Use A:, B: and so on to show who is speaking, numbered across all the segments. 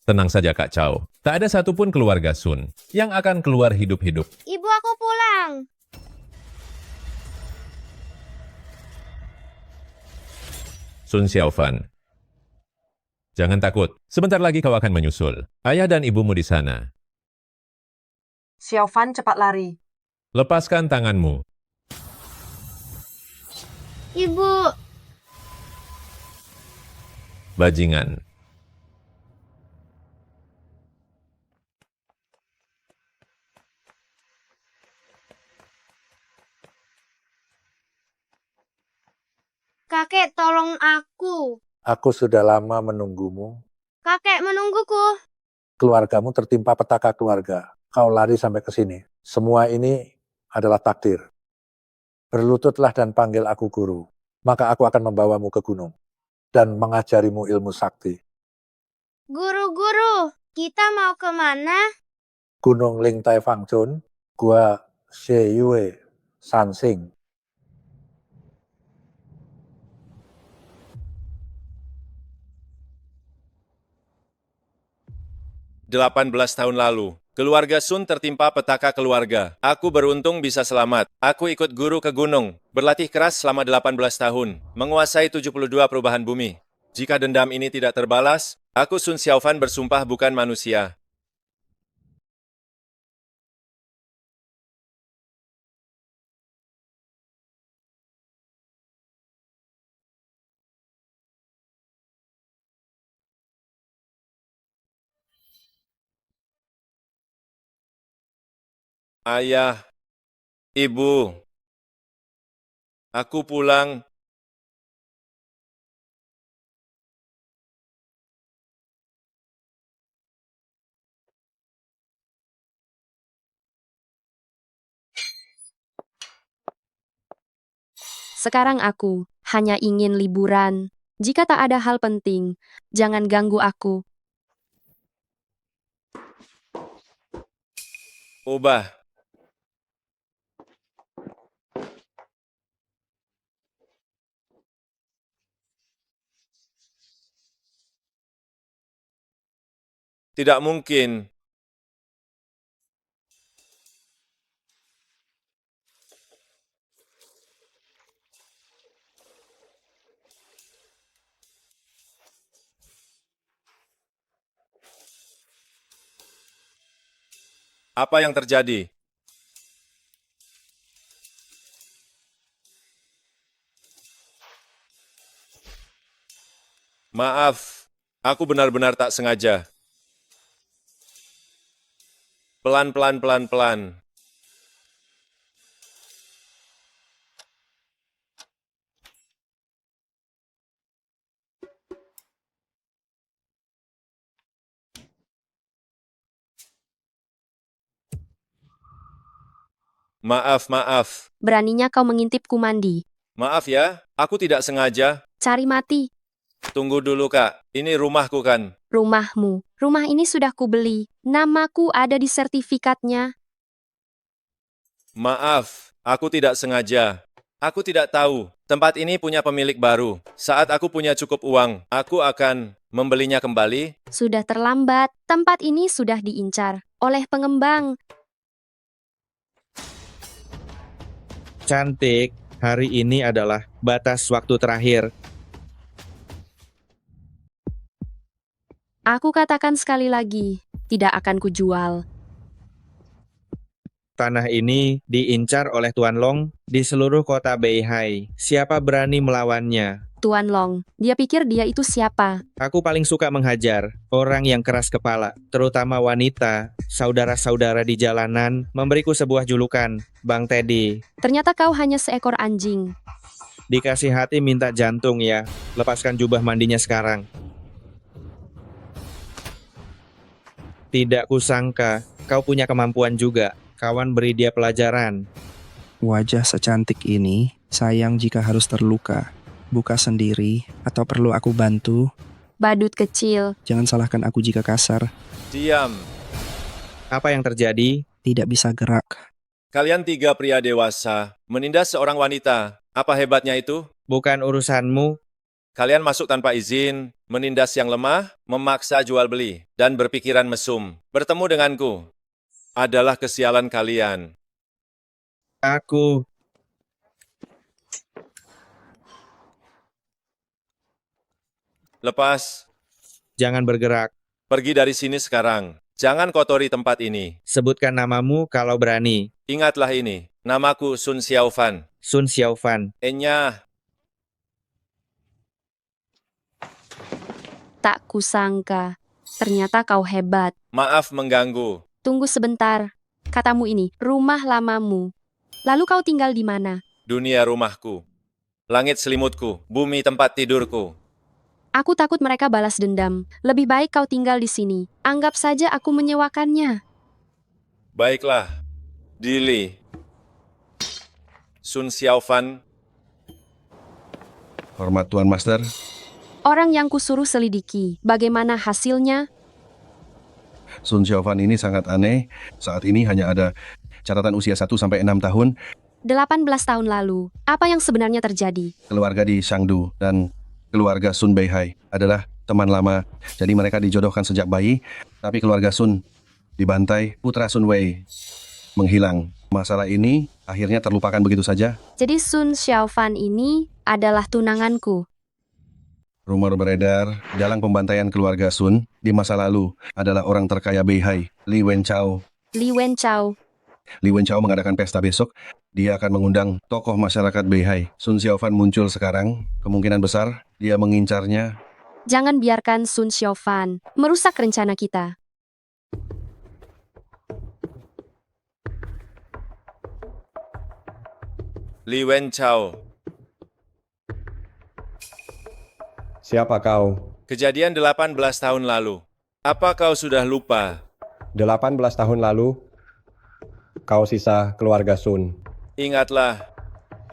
A: Tenang saja Kak Chow, tak ada satupun keluarga Sun yang akan keluar hidup-hidup.
B: Ibu, aku pulang.
A: Sun Xiaofan, jangan takut, sebentar lagi kau akan menyusul. Ayah dan ibumu di sana.
C: Xiaofan cepat lari.
A: Lepaskan tanganmu.
B: Ibu,
A: Bajingan.
B: kakek tolong aku.
D: Aku sudah lama menunggumu.
B: Kakek menungguku.
D: Keluargamu tertimpa petaka keluarga. Kau lari sampai ke sini. Semua ini adalah takdir. Berlututlah dan panggil aku guru. Maka aku akan membawamu ke gunung dan mengajarimu ilmu sakti.
B: Guru-guru, kita mau kemana?
D: Gunung Ling Tai Fang Chun, Gua She Yue Sansing.
E: 18 tahun lalu, keluarga Sun tertimpa petaka keluarga. Aku beruntung bisa selamat. Aku ikut guru ke gunung, berlatih keras selama 18 tahun, menguasai 72 perubahan bumi. Jika dendam ini tidak terbalas, aku Sun Xiaofan bersumpah bukan manusia. Ayah, ibu, aku pulang.
F: Sekarang aku hanya ingin liburan. Jika tak ada hal penting, jangan ganggu aku.
E: Ubah. Tidak mungkin. Apa yang terjadi? Maaf, aku benar-benar tak sengaja. Pelan-pelan, pelan-pelan. Maaf, maaf.
F: Beraninya kau mengintipku mandi.
E: Maaf ya, aku tidak sengaja.
F: Cari mati.
E: Tunggu dulu, Kak. Ini rumahku kan?
F: Rumahmu. Rumah ini sudah kubeli. Namaku ada di sertifikatnya.
E: Maaf, aku tidak sengaja. Aku tidak tahu. Tempat ini punya pemilik baru. Saat aku punya cukup uang, aku akan membelinya kembali.
F: Sudah terlambat. Tempat ini sudah diincar oleh pengembang.
G: Cantik, hari ini adalah batas waktu terakhir.
F: Aku katakan sekali lagi, tidak akan kujual.
G: Tanah ini diincar oleh Tuan Long di seluruh kota Beihai. Siapa berani melawannya?
F: Tuan Long, dia pikir dia itu siapa?
G: Aku paling suka menghajar orang yang keras kepala, terutama wanita. Saudara-saudara di jalanan memberiku sebuah julukan, Bang Teddy.
F: Ternyata kau hanya seekor anjing.
G: Dikasih hati minta jantung ya. Lepaskan jubah mandinya sekarang. Tidak kusangka, kau punya kemampuan juga. Kawan beri dia pelajaran.
H: Wajah secantik ini, sayang jika harus terluka. Buka sendiri, atau perlu aku bantu?
F: Badut kecil.
H: Jangan salahkan aku jika kasar.
E: Diam.
G: Apa yang terjadi?
H: Tidak bisa gerak.
E: Kalian tiga pria dewasa menindas seorang wanita. Apa hebatnya itu?
G: Bukan urusanmu.
E: Kalian masuk tanpa izin, menindas yang lemah, memaksa jual beli, dan berpikiran mesum. Bertemu denganku adalah kesialan kalian.
G: Aku
E: Lepas,
G: jangan bergerak.
E: pergi dari sini sekarang. Jangan kotori tempat ini.
G: Sebutkan namamu kalau berani.
E: Ingatlah ini, namaku Sun Xiaofan.
G: Sun Xiaofan.
E: Enya,
F: Tak kusangka. Ternyata kau hebat.
E: maaf mengganggu.
F: Tunggu sebentar. Katamu ini, rumah lamamu. Lalu kau tinggal di mana?
E: Dunia rumahku. Langit selimutku, bumi tempat tidurku.
F: Aku takut mereka balas dendam. Lebih baik kau tinggal di sini. Anggap saja aku menyewakannya.
E: Baiklah, Dili. Sun Xiaofan,
C: Hormat Tuan Master,
F: Orang yang kusuruh selidiki. Bagaimana hasilnya?
C: Sun Xiaofan ini sangat aneh. Saat ini hanya ada catatan usia 1 sampai 6 tahun,
F: 18 tahun lalu. Apa yang sebenarnya terjadi?
C: keluarga di Shangdu dan keluarga Sun Beihai adalah teman lama. Jadi mereka dijodohkan sejak bayi, tapi keluarga Sun dibantai, putra Sun Wei menghilang. Masalah ini akhirnya terlupakan begitu saja.
F: Jadi Sun Xiaofan ini adalah tunanganku.
C: Rumor beredar, dalang pembantaian keluarga Sun di masa lalu adalah orang terkaya Beihai, Li Wenchao.
F: Li Wenchao.
C: Li Wenchao mengadakan pesta besok. Dia akan mengundang tokoh masyarakat Beihai. Sun Xiaofan muncul sekarang. Kemungkinan besar dia mengincarnya.
F: Jangan biarkan Sun Xiaofan merusak rencana kita.
E: Li Wenchao.
I: Siapa kau?
E: Kejadian 18 tahun lalu. Apa kau sudah lupa?
I: 18 tahun lalu, kau sisa keluarga Sun.
E: Ingatlah,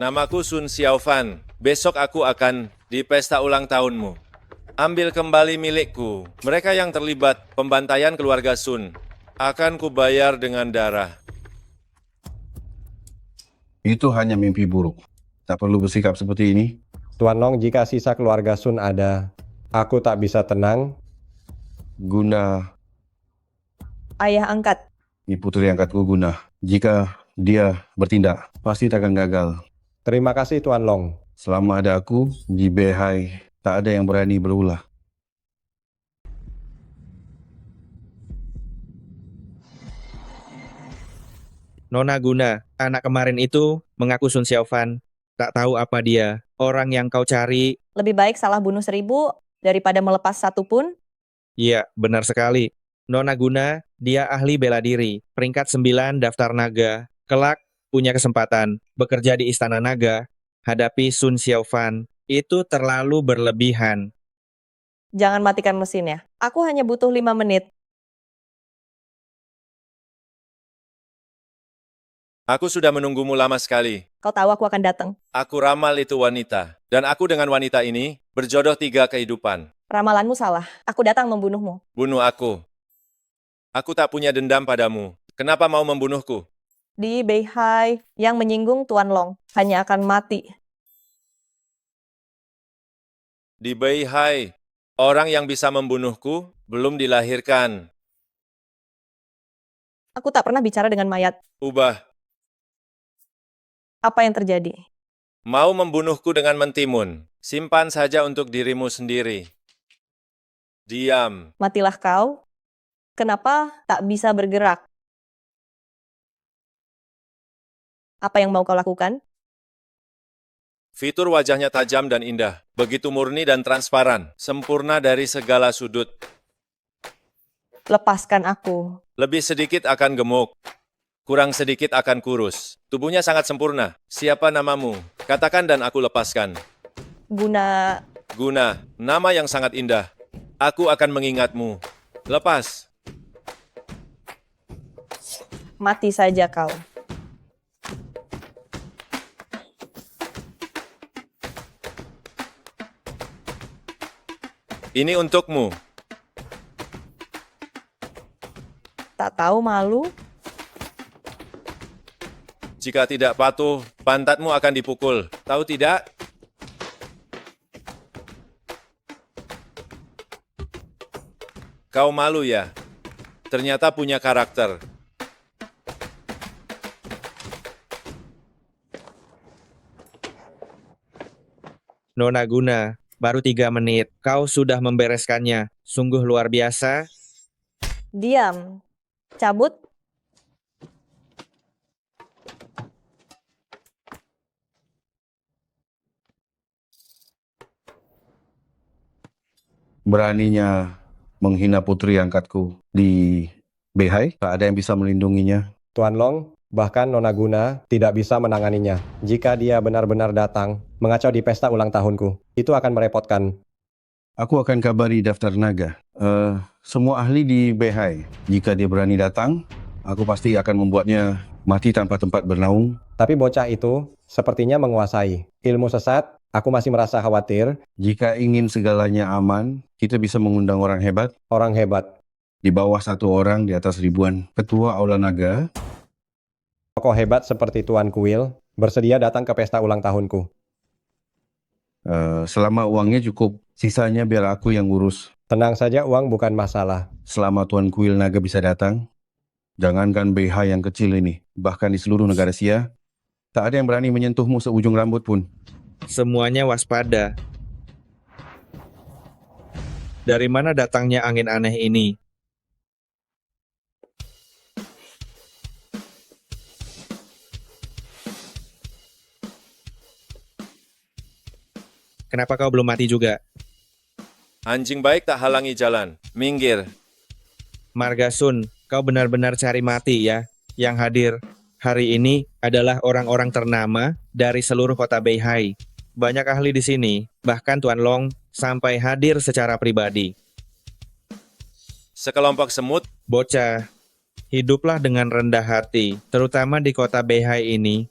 E: namaku Sun Xiaofan. Besok aku akan di pesta ulang tahunmu. Ambil kembali milikku. Mereka yang terlibat pembantaian keluarga Sun akan kubayar dengan darah.
C: Itu hanya mimpi buruk. Tak perlu bersikap seperti ini.
I: Tuan Long, jika sisa keluarga Sun ada, aku tak bisa tenang.
C: Guna,
J: Ayah angkat.
C: putri angkatku Guna. Jika dia bertindak, pasti takkan gagal.
I: Terima kasih Tuan Long.
C: Selama ada aku, di Beihai, tak ada yang berani berulah.
G: Nona Guna, anak kemarin itu mengaku Sun Xiaofan. Tak tahu apa dia. Orang yang kau cari.
J: Lebih baik salah bunuh 1000 daripada melepas 1 pun.
G: Iya, benar sekali. Nona Guna, dia ahli bela diri. Peringkat 9 daftar naga. Kelak punya kesempatan bekerja di Istana Naga. Hadapi Sun Xiaofan. Itu terlalu berlebihan.
J: Jangan matikan mesinnya. Aku hanya butuh 5 menit.
E: Aku sudah menunggumu lama sekali.
J: Kau tahu aku akan datang.
E: Aku ramal itu wanita. Dan aku dengan wanita ini berjodoh 3 kehidupan.
J: Ramalanmu salah. Aku datang membunuhmu.
E: Bunuh aku. Aku tak punya dendam padamu. Kenapa mau membunuhku?
J: Di Beihai, yang menyinggung Tuan Long hanya akan mati.
E: Di Beihai, orang yang bisa membunuhku belum dilahirkan.
J: Aku tak pernah bicara dengan mayat.
E: Ubah.
J: Apa yang terjadi?
E: Mau membunuhku dengan mentimun. Simpan saja untuk dirimu sendiri. Diam.
J: Matilah kau. Kenapa tak bisa bergerak? Apa yang mau kau lakukan?
E: Fitur wajahnya tajam dan indah. Begitu murni dan transparan. Sempurna dari segala sudut.
J: Lepaskan aku.
E: Lebih sedikit akan gemuk. Kurang sedikit akan kurus. Tubuhnya sangat sempurna. Siapa namamu? Katakan dan aku lepaskan.
J: Guna.
E: Guna, nama yang sangat indah. Aku akan mengingatmu. Lepas.
J: Mati saja kau.
E: Ini untukmu.
J: Tak tahu malu.
E: Jika tidak patuh, pantatmu akan dipukul. Tahu tidak? Kau malu ya? Ternyata punya karakter.
G: Nona Guna, baru 3 menit. Kau sudah membereskannya. Sungguh luar biasa.
J: Diam. Cabut.
C: Beraninya menghina putri angkatku di Beihai, tak ada yang bisa melindunginya.
I: Tuan Long, bahkan Nona Guna tidak bisa menanganinya. Jika dia benar-benar datang, mengacau di pesta ulang tahunku, itu akan merepotkan.
C: Aku akan kabari daftar naga. Semua ahli di Beihai, jika dia berani datang, aku pasti akan membuatnya mati tanpa tempat bernaung.
I: Tapi bocah itu sepertinya menguasai ilmu sesat. Aku masih merasa khawatir.
C: Jika ingin segalanya aman, kita bisa mengundang orang hebat.
I: Orang hebat,
C: Di bawah 1 orang, di atas ribuan. Ketua Aula Naga.
I: tokoh hebat seperti Tuan Kuil, bersedia datang ke pesta ulang tahunku.
C: Selama uangnya cukup, sisanya biar aku yang urus.
I: Tenang saja, uang bukan masalah.
C: Selama Tuan Kuil Naga bisa datang, jangankan Beihai yang kecil ini, bahkan di seluruh negara Sia, tak ada yang berani menyentuhmu seujung rambut pun.
G: Semuanya waspada. Dari mana datangnya angin aneh ini? Kenapa kau belum mati juga?
E: Anjing baik tak halangi jalan. Minggir.
G: Marga Sun, kau benar-benar cari mati ya. Yang hadir hari ini adalah orang-orang ternama dari seluruh kota Beihai. Banyak ahli di sini, bahkan Tuan Long sampai hadir secara pribadi.
E: Sekelompok semut,
G: Bocah, hiduplah dengan rendah hati, terutama di kota Beihai ini.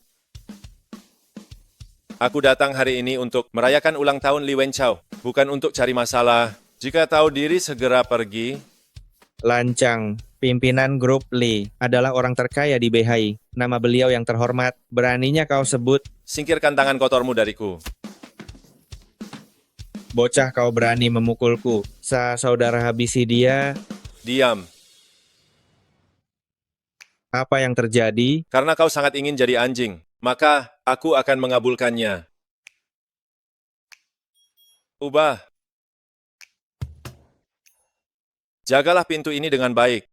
E: aku datang hari ini untuk merayakan ulang tahun Li Wenchao, bukan untuk cari masalah. Jika tahu diri segera pergi.
G: Lancang, pimpinan grup Li, adalah orang terkaya di Beihai. Nama beliau yang terhormat, beraninya kau sebut.
E: Singkirkan tangan kotormu dariku.
G: Bocah, kau berani memukulku. Saudara habisi dia.
E: Diam.
G: Apa yang terjadi?
E: Karena kau sangat ingin jadi anjing, maka aku akan mengabulkannya. Ubah. Jagalah pintu ini dengan baik.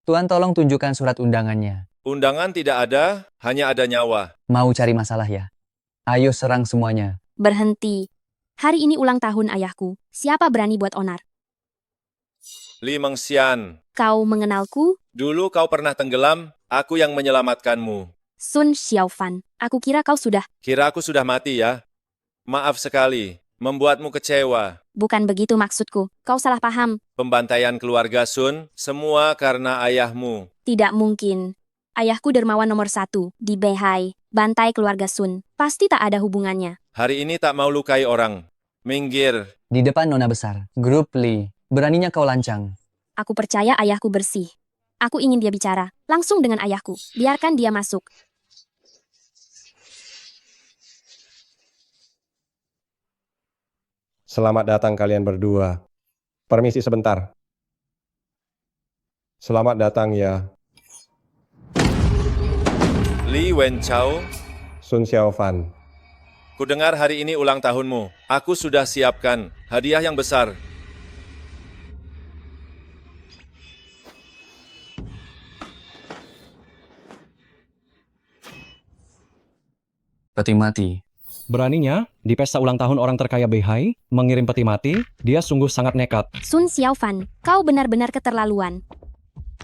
K: Tuan tolong tunjukkan surat undangannya.
E: Undangan tidak ada, hanya ada nyawa.
K: Mau cari masalah ya? Ayo serang semuanya.
F: Berhenti. Hari ini ulang tahun ayahku. Siapa berani buat onar?
E: Li Mengxian,
F: Kau mengenalku?
E: dulu kau pernah tenggelam, aku yang menyelamatkanmu.
F: Sun Xiaofan. Aku kira kau sudah.
E: Kira aku sudah mati ya? Maaf sekali, membuatmu kecewa.
F: Bukan begitu maksudku. Kau salah paham.
E: Pembantaian keluarga Sun, semua karena ayahmu.
F: Tidak mungkin. Ayahku dermawan nomor 1 di Beihai. Bantai keluarga Sun. Pasti tak ada hubungannya.
E: Hari ini tak mau lukai orang. Minggir.
K: Di depan Nona Besar, grup Li. Beraninya kau lancang.
F: Aku percaya ayahku bersih. Aku ingin dia bicara. Langsung dengan ayahku. Biarkan dia masuk.
I: Selamat datang kalian berdua. Permisi sebentar. Selamat datang ya,
E: Li Wenchao,
I: Sun Xiaofan.
E: kudengar hari ini ulang tahunmu. Aku sudah siapkan hadiah yang besar.
K: Peti mati.
L: Beraninya, di pesta ulang tahun orang terkaya Beihai, mengirim peti mati, dia sungguh sangat nekat.
F: Sun Xiaofan, kau benar-benar keterlaluan.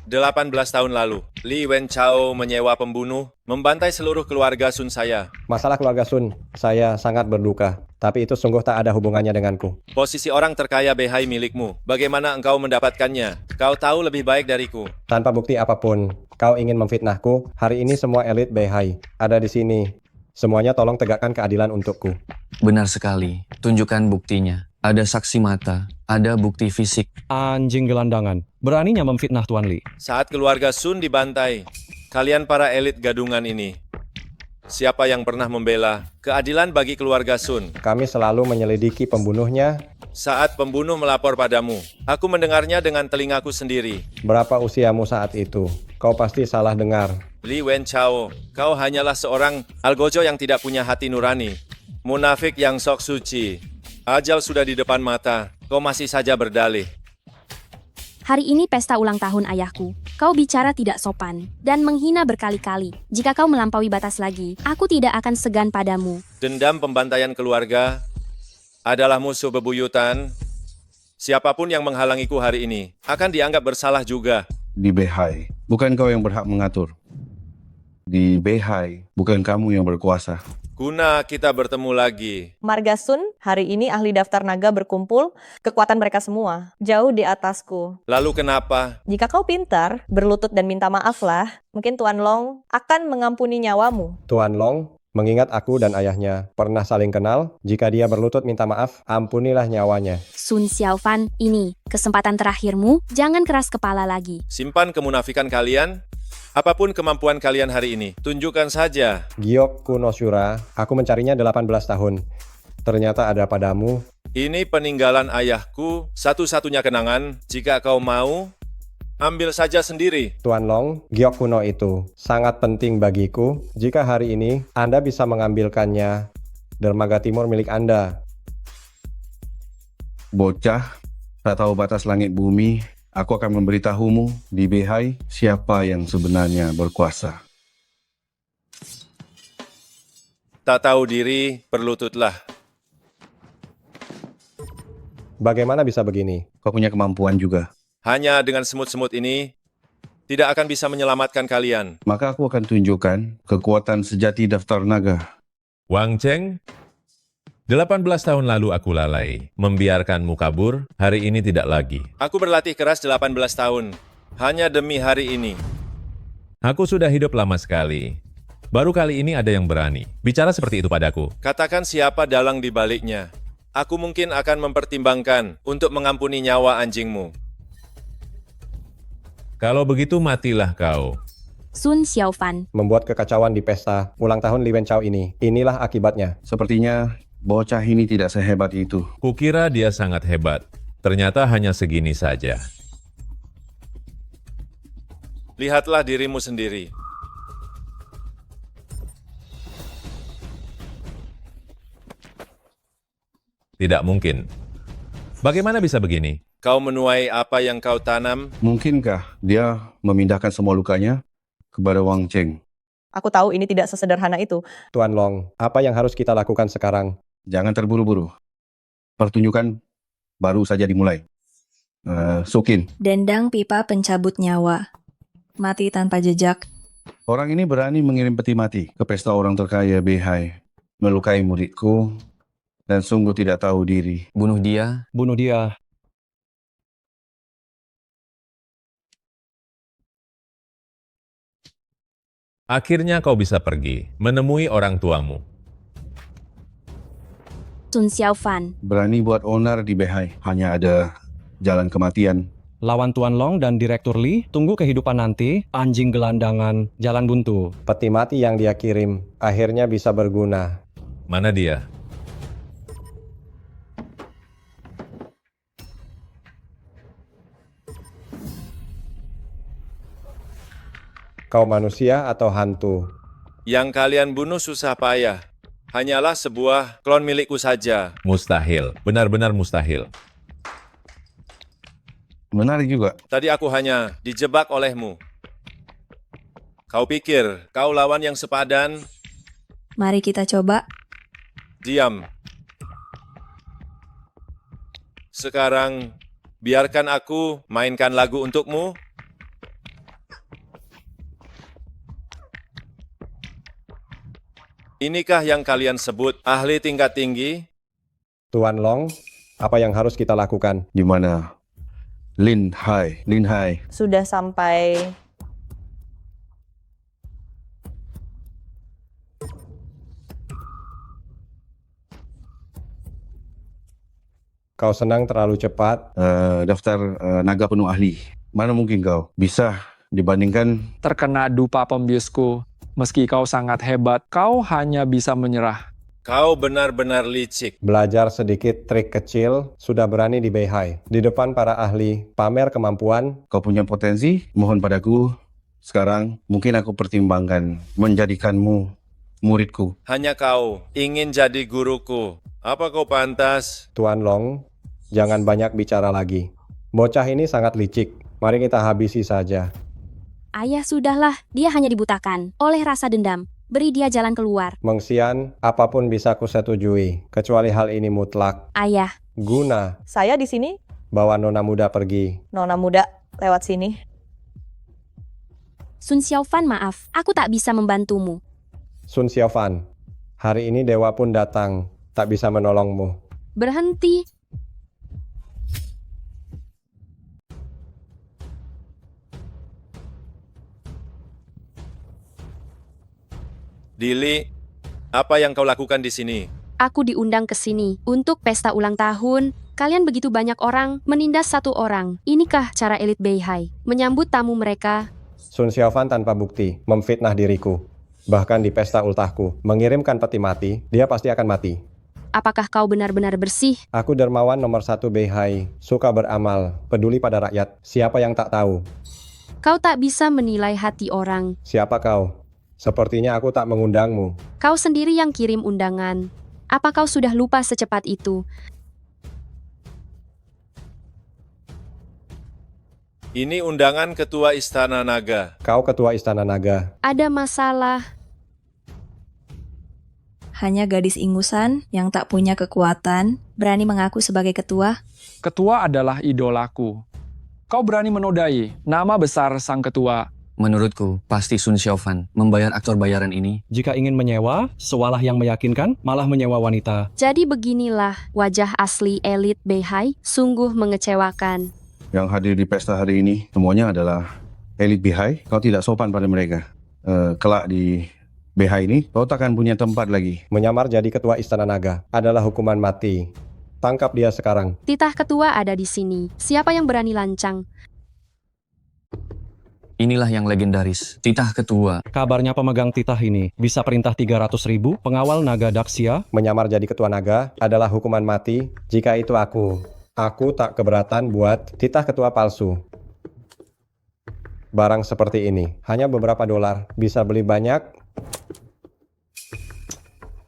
E: 18 tahun lalu, Li Wenchao menyewa pembunuh, membantai seluruh keluarga Sun saya.
I: Masalah keluarga Sun, saya sangat berduka. Tapi itu sungguh tak ada hubungannya denganku.
E: Posisi orang terkaya Beihai milikmu. Bagaimana engkau mendapatkannya? Kau tahu lebih baik dariku.
I: Tanpa bukti apapun, kau ingin memfitnahku. Hari ini semua elit Beihai ada di sini. Semuanya tolong tegakkan keadilan untukku.
K: Benar sekali. Tunjukkan buktinya. Ada saksi mata. Ada bukti fisik.
L: Anjing gelandangan. Beraninya memfitnah Tuan Li.
E: Saat keluarga Sun dibantai, kalian para elit gadungan ini Siapa yang pernah membela keadilan bagi keluarga Sun?
I: Kami selalu menyelidiki pembunuhnya.
E: Saat pembunuh melapor padamu, aku mendengarnya dengan telingaku sendiri.
I: Berapa usiamu saat itu? Kau pasti salah dengar.
E: Li Wen Chao, kau hanyalah seorang algojo yang tidak punya hati nurani. Munafik yang sok suci. Ajal sudah di depan mata, kau masih saja berdalih.
F: Hari ini pesta ulang tahun ayahku. Kau bicara tidak sopan dan menghina berkali-kali. Jika kau melampaui batas lagi, aku tidak akan segan padamu.
E: Dendam pembantaian keluarga adalah musuh bebuyutan. Siapapun yang menghalangiku hari ini akan dianggap bersalah juga.
C: Di Beihai, bukan kau yang berhak mengatur. Di Beihai, bukan kamu yang berkuasa.
E: Guna kita bertemu lagi.
J: Marga Sun, hari ini ahli daftar naga berkumpul, kekuatan mereka semua jauh di atasku.
E: Lalu kenapa?
J: Jika kau pintar, berlutut dan minta maaflah, mungkin Tuan Long akan mengampuni nyawamu.
I: Tuan Long, mengingat aku dan ayahnya pernah saling kenal, jika dia berlutut minta maaf, ampunilah nyawanya.
F: Sun Xiaofan, ini kesempatan terakhirmu, jangan keras kepala lagi.
E: Simpan kemunafikan kalian. Apapun kemampuan kalian hari ini, tunjukkan saja.
I: Giok Kunosura, aku mencarinya 18 tahun. Ternyata ada padamu.
E: Ini peninggalan ayahku, satu-satunya kenangan. Jika kau mau, ambil saja sendiri.
I: Tuan Long, giok kuno itu sangat penting bagiku. Jika hari ini Anda bisa mengambilkannya, dermaga timur milik Anda.
C: Bocah, tak tahu batas langit bumi, aku akan memberitahumu di Beihai siapa yang sebenarnya berkuasa.
E: Tak tahu diri, berlututlah.
I: Bagaimana bisa begini?
C: Kau punya kemampuan juga.
E: Hanya dengan semut-semut ini, tidak akan bisa menyelamatkan kalian.
C: Maka aku akan tunjukkan kekuatan sejati daftar naga.
A: Wang Cheng, 18 tahun lalu aku lalai, membiarkanmu kabur, hari ini tidak lagi.
E: Aku berlatih keras 18 tahun, hanya demi hari ini.
A: Aku sudah hidup lama sekali. Baru kali ini ada yang berani bicara seperti itu padaku.
E: Katakan siapa dalang di baliknya. Aku mungkin akan mempertimbangkan untuk mengampuni nyawa anjingmu.
A: Kalau begitu matilah kau.
F: Sun Xiaofan,
I: Membuat kekacauan di pesta ulang tahun Li Wen Chao ini. Inilah akibatnya.
C: Sepertinya bocah ini tidak sehebat itu.
A: Kukira dia sangat hebat. Ternyata hanya segini saja.
E: Lihatlah dirimu sendiri.
A: Tidak mungkin. Bagaimana bisa begini?
E: Kau menuai apa yang kau tanam?
C: Mungkinkah dia memindahkan semua lukanya kepada Wang Cheng?
J: Aku tahu ini tidak sesederhana itu.
I: Tuan Long, apa yang harus kita lakukan sekarang?
C: Jangan terburu-buru. Pertunjukan baru saja dimulai. Sukin,
M: Dendang pipa pencabut nyawa. Mati tanpa jejak.
C: orang ini berani mengirim peti mati ke pesta orang terkaya Beihai. Melukai muridku dan sungguh tidak tahu diri.
K: Bunuh dia.
L: Bunuh dia.
A: Akhirnya kau bisa pergi, menemui orang tuamu.
F: Sun Xiaofan,
C: Berani buat onar di Beihai. Hanya ada jalan kematian.
L: Lawan Tuan Long dan Direktur Li, tunggu kehidupan nanti, anjing gelandangan, jalan buntu.
I: Peti mati yang dia kirim akhirnya bisa berguna.
A: Mana dia?
I: Kau manusia atau hantu?
E: Yang kalian bunuh susah payah. Hanyalah sebuah klon milikku saja.
A: Mustahil, benar-benar mustahil.
C: Menarik juga.
E: Tadi aku hanya dijebak olehmu. Kau pikir kau lawan yang sepadan?
M: Mari kita coba.
E: Diam. Sekarang, biarkan aku mainkan lagu untukmu. Inikah yang kalian sebut ahli tingkat tinggi?
I: Tuan Long, apa yang harus kita lakukan?
C: Di mana? Lin Hai.
J: Sudah sampai.
I: Kau senang terlalu cepat?
C: Daftar naga penuh ahli. Mana mungkin kau bisa dibandingkan?
N: Terkena dupa pembiusku. Meski kau sangat hebat, kau hanya bisa menyerah.
E: Kau benar-benar licik.
I: Belajar sedikit trik kecil, sudah berani di Beihai. Di depan para ahli, pamer kemampuan.
C: Kau punya potensi, mohon padaku. Sekarang mungkin aku pertimbangkan menjadikanmu muridku.
E: Hanya kau ingin jadi guruku. Apa kau pantas?
I: Tuan Long, jangan banyak bicara lagi. Bocah ini sangat licik. Mari kita habisi saja.
F: Ayah, sudahlah. Dia hanya dibutakan oleh rasa dendam. Beri dia jalan keluar.
I: Mengsian, apapun bisa kusetujui, kecuali hal ini mutlak.
F: Ayah.
I: Guna,
J: Saya di sini,
I: bawa nona muda pergi.
J: Nona muda, lewat sini.
F: Sun Xiaofan, maaf. Aku tak bisa membantumu.
I: Sun Xiaofan, hari ini dewa pun datang, tak bisa menolongmu.
F: Berhenti.
E: Dili, apa yang kau lakukan di sini?
F: Aku diundang ke sini untuk pesta ulang tahun. Kalian begitu banyak orang menindas satu orang. Inikah cara elit Beihai menyambut tamu mereka?
I: Sun Xiaofan tanpa bukti, memfitnah diriku. Bahkan di pesta ultahku, mengirimkan peti mati, dia pasti akan mati.
F: Apakah kau benar-benar bersih?
I: Aku dermawan nomor 1 Beihai, suka beramal, peduli pada rakyat. Siapa yang tak tahu?
F: Kau tak bisa menilai hati orang.
I: Siapa kau? Sepertinya aku tak mengundangmu.
F: Kau sendiri yang kirim undangan. Apa kau sudah lupa secepat itu?
E: Ini undangan Ketua Istana Naga.
I: Kau Ketua Istana Naga.
F: Ada masalah.
M: Hanya gadis ingusan yang tak punya kekuatan berani mengaku sebagai ketua.
N: Ketua adalah idolaku. Kau berani menodai nama besar sang ketua.
K: Menurutku, pasti Sun Xiaofan membayar aktor bayaran ini.
L: Jika ingin menyewa, seolah yang meyakinkan, malah menyewa wanita.
F: Jadi beginilah wajah asli elit Beihai, sungguh mengecewakan.
C: Yang hadir di pesta hari ini semuanya adalah elit Beihai. Kau tidak sopan pada mereka. Kelak di Beihai ini, kau takkan punya tempat lagi.
I: Menyamar jadi Ketua Istana Naga adalah hukuman mati. Tangkap dia sekarang.
F: Titah ketua ada di sini. Siapa yang berani lancang?
K: Inilah yang legendaris, titah ketua.
L: Kabarnya pemegang titah ini bisa perintah 300.000 pengawal naga Daxia.
I: Menyamar jadi ketua naga adalah hukuman mati jika itu aku. Aku tak keberatan buat titah ketua palsu. Barang seperti ini, hanya beberapa dolar, bisa beli banyak.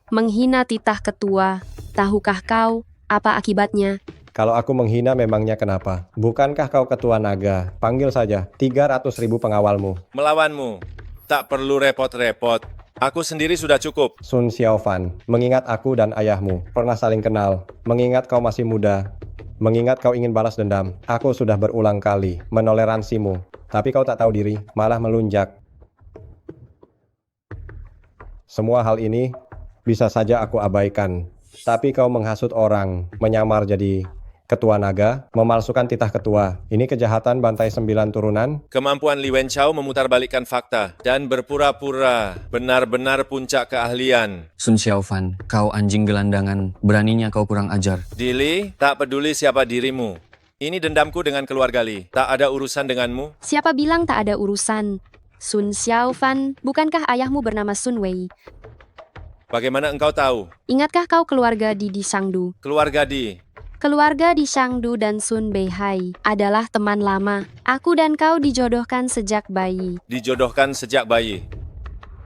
F: Menghina titah ketua. Tahukah kau apa akibatnya?
I: Kalau aku menghina memangnya kenapa? Bukankah kau ketua naga? Panggil saja 300.000 pengawalmu.
E: Melawanmu. Tak perlu repot-repot. Aku sendiri sudah cukup.
I: Sun Xiaofan, mengingat aku dan ayahmu pernah saling kenal. Mengingat kau masih muda. Mengingat kau ingin balas dendam. Aku sudah berulang kali menoleransimu. Tapi kau tak tahu diri, malah melunjak. Semua hal ini bisa saja aku abaikan. Tapi kau menghasut orang, menyamar jadi ketua naga, memalsukan titah ketua. Ini kejahatan bantai 9 turunan.
E: Kemampuan Li Wenchao memutarbalikkan fakta dan berpura-pura benar-benar puncak keahlian.
K: Sun Xiaofan, kau anjing gelandangan, beraninya kau kurang ajar.
E: Dili, tak peduli siapa dirimu. Ini dendamku dengan keluarga Li. Tak ada urusan denganmu.
F: Siapa bilang tak ada urusan? Sun Xiaofan, bukankah ayahmu bernama Sun Wei?
E: Bagaimana engkau tahu?
F: Ingatkah kau keluarga di Shangdu?
E: Keluarga di...
F: Keluarga di Shangdu dan Sun Beihai adalah teman lama. Aku dan kau dijodohkan sejak bayi.
E: Dijodohkan sejak bayi.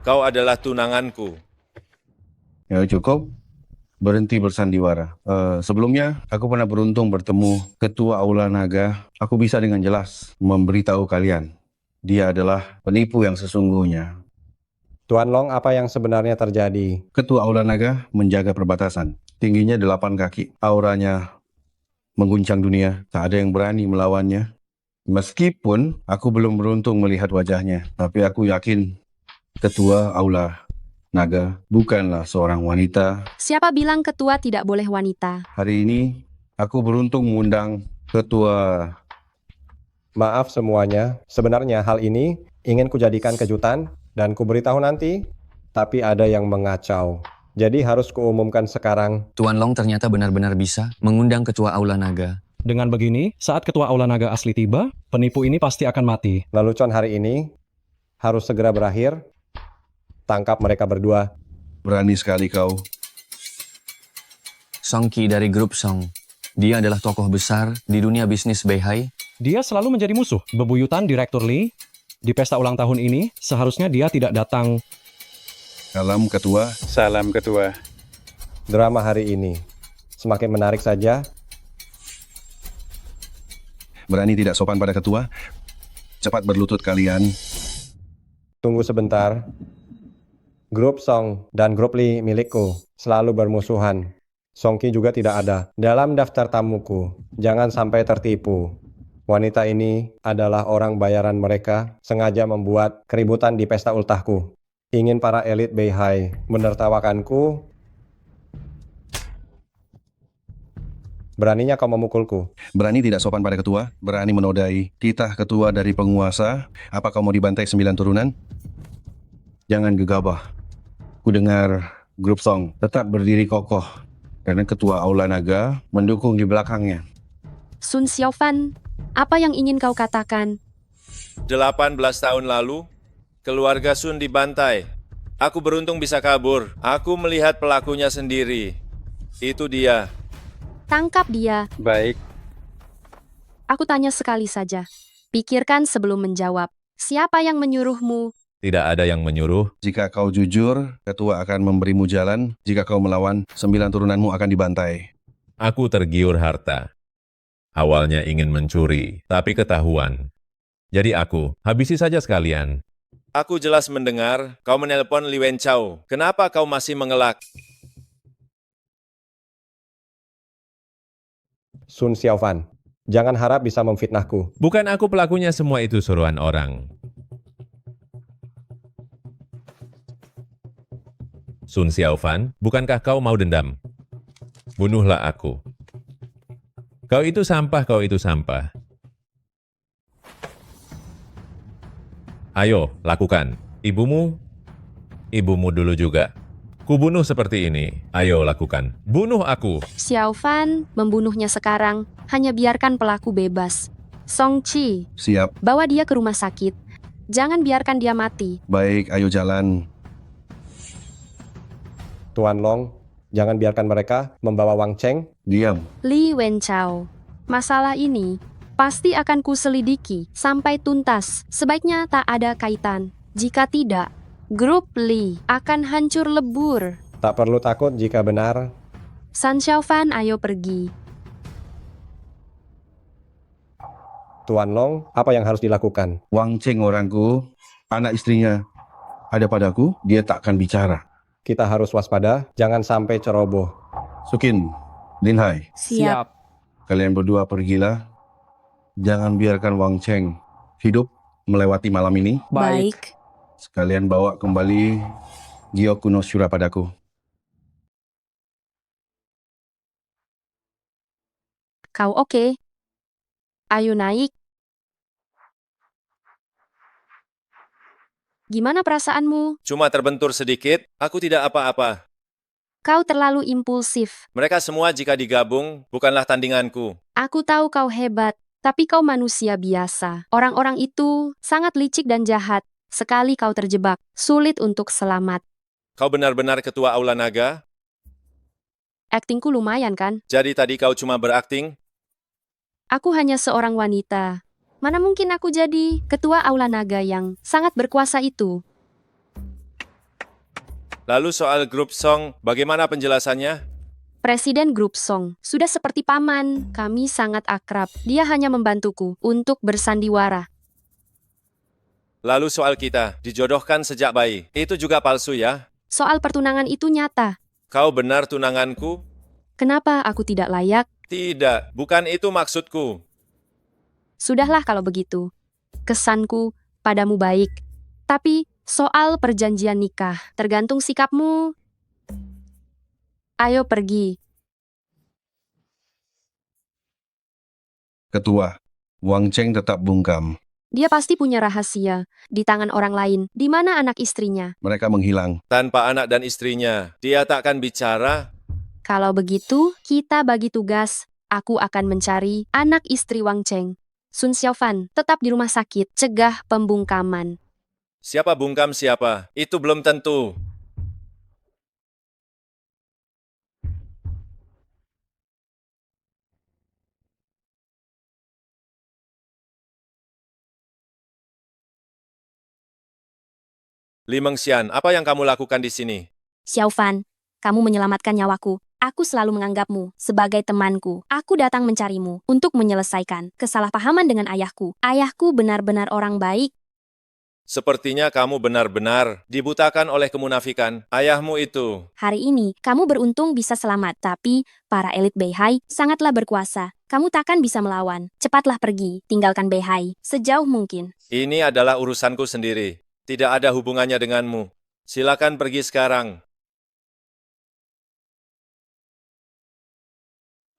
E: Kau adalah tunanganku.
C: Ya cukup. Berhenti bersandiwara. Sebelumnya, aku pernah beruntung bertemu Ketua Aula Naga. Aku bisa dengan jelas memberitahu kalian. Dia adalah penipu yang sesungguhnya.
I: Tuan Long, apa yang sebenarnya terjadi?
C: Ketua Aula Naga menjaga perbatasan. Tingginya 8 kaki. Auranya mengguncang dunia. Tak ada yang berani melawannya. Meskipun aku belum beruntung melihat wajahnya. Tapi aku yakin Ketua Aula Naga bukanlah seorang wanita.
F: Siapa bilang ketua tidak boleh wanita?
C: Hari ini aku beruntung mengundang Ketua.
I: Maaf semuanya, sebenarnya hal ini ingin kujadikan kejutan dan kuberitahu nanti, tapi ada yang mengacau. Jadi harus kuumumkan sekarang.
K: Tuan Long ternyata benar-benar bisa mengundang Ketua Aula Naga.
L: Dengan begini, saat Ketua Aula Naga asli tiba, penipu ini pasti akan mati.
I: Lelucon hari ini harus segera berakhir. Tangkap mereka berdua.
C: Berani sekali kau.
K: Song Ki dari grup Song. Dia adalah tokoh besar di dunia bisnis Beihai.
L: Dia selalu menjadi musuh bebuyutan Direktur Lee. Di pesta ulang tahun ini, seharusnya dia tidak datang.
C: Salam ketua.
O: Salam ketua.
I: Drama hari ini semakin menarik saja.
C: Berani tidak sopan pada ketua? Cepat berlutut kalian.
I: Tunggu sebentar. Grup Song dan grup Lee milikku selalu bermusuhan. Song Ki juga tidak ada dalam daftar tamuku. Jangan sampai tertipu. Wanita ini adalah orang bayaran mereka sengaja membuat keributan di pesta ultahku. Ingin para elit Beihai menertawakanku. Beraninya kau memukulku.
C: Berani tidak sopan pada ketua? Berani menodai titah ketua dari penguasa? Apa kau mau dibantai 9 turunan? Jangan gegabah. Ku dengar grup Song tetap berdiri kokoh karena ketua Aula Naga mendukung di belakangnya.
F: Sun Xiaofan, apa yang ingin kau katakan?
E: 18 tahun lalu, keluarga Sun dibantai. Aku beruntung bisa kabur. Aku melihat pelakunya sendiri. Itu dia.
F: Tangkap dia.
O: Baik.
F: Aku tanya sekali saja. Pikirkan sebelum menjawab. Siapa yang menyuruhmu?
A: Tidak ada yang menyuruh.
C: Jika kau jujur, ketua akan memberimu jalan. Jika kau melawan, 9 turunanmu akan dibantai.
A: Aku tergiur harta. Awalnya ingin mencuri, tapi ketahuan. Jadi aku, habisi saja sekalian.
E: Aku jelas mendengar kau menelpon Li Wenchao. Kenapa kau masih mengelak?
I: Sun Xiaofan, jangan harap bisa memfitnahku.
A: Bukan aku pelakunya, semua itu suruhan orang. Sun Xiaofan, bukankah kau mau dendam? Bunuhlah aku. Kau itu sampah, kau itu sampah. Ayo, lakukan. Ibumu dulu juga. Kubunuh seperti ini. Ayo, lakukan. Bunuh aku.
F: Xiaofan, membunuhnya sekarang. Hanya biarkan pelaku bebas. Song Qi,
C: Siap.
F: bawa dia ke rumah sakit. Jangan biarkan dia mati.
C: Baik, ayo jalan.
I: Tuan Long, jangan biarkan mereka membawa Wang Cheng.
C: Diam.
F: Li Wenchao, masalah ini pasti akan kuselidiki sampai tuntas. Sebaiknya tak ada kaitan. Jika tidak, grup Li akan hancur lebur.
I: Tak perlu takut jika benar.
F: Sun Xiaofan, ayo pergi.
I: Tuan Long, apa yang harus dilakukan?
C: Wang Cheng orangku, anak istrinya ada padaku, dia takkan bicara.
I: Kita harus waspada, jangan sampai ceroboh.
C: Sukin, Lin Hai,
F: Siap.
C: kalian berdua pergilah. Jangan biarkan Wang Cheng hidup melewati malam ini.
F: Baik.
C: Sekalian bawa kembali Giok Kuno Syura padaku.
F: Kau oke? Ayo naik. Gimana perasaanmu?
E: Cuma terbentur sedikit, aku tidak apa-apa.
F: Kau terlalu impulsif.
E: Mereka semua jika digabung, bukanlah tandinganku.
F: Aku tahu kau hebat, tapi kau manusia biasa. Orang-orang itu sangat licik dan jahat. Sekali kau terjebak, sulit untuk selamat.
E: Kau benar-benar ketua Aula Naga?
F: Aktingku lumayan kan?
E: Jadi tadi kau cuma berakting?
F: Aku hanya seorang wanita. Mana mungkin aku jadi ketua Aula Naga yang sangat berkuasa itu?
E: Lalu soal grup Song, bagaimana penjelasannya?
F: Presiden grup Song sudah seperti paman. Kami sangat akrab. Dia hanya membantuku untuk bersandiwara.
E: Lalu soal kita, dijodohkan sejak bayi. Itu juga palsu ya?
F: Soal pertunangan itu nyata.
E: Kau benar tunanganku?
F: Kenapa aku tidak layak?
E: Tidak, bukan itu maksudku.
F: Sudahlah kalau begitu. Kesanku padamu baik. Tapi soal perjanjian nikah, tergantung sikapmu. Ayo pergi.
C: Ketua, Wang Cheng tetap bungkam.
F: Dia pasti punya rahasia di tangan orang lain. Di mana anak istrinya?
C: Mereka menghilang.
E: Tanpa anak dan istrinya, dia takkan bicara.
F: Kalau begitu, kita bagi tugas. Aku akan mencari anak istri Wang Cheng. Sun Xiaofan, tetap di rumah sakit, cegah pembungkaman.
E: Siapa bungkam siapa? Itu belum tentu. Li Mengxian, apa yang kamu lakukan di sini?
F: Xiaofan, kamu menyelamatkan nyawaku. Aku selalu menganggapmu sebagai temanku. Aku datang mencarimu untuk menyelesaikan kesalahpahaman dengan ayahku. Ayahku benar-benar orang baik.
E: Sepertinya kamu benar-benar dibutakan oleh kemunafikan. Ayahmu itu.
F: Hari ini, kamu beruntung bisa selamat. Tapi, para elit Beihai sangatlah berkuasa. Kamu takkan bisa melawan. Cepatlah pergi, tinggalkan Beihai sejauh mungkin.
E: Ini adalah urusanku sendiri. Tidak ada hubungannya denganmu. Silakan pergi sekarang.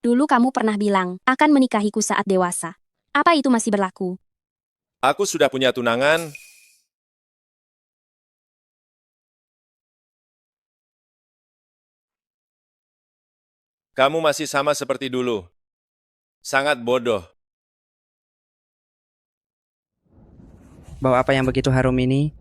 F: Dulu kamu pernah bilang akan menikahiku saat dewasa. Apa itu masih berlaku?
E: Aku sudah punya tunangan. Kamu masih sama seperti dulu. Sangat bodoh.
H: Bau apa yang begitu harum ini?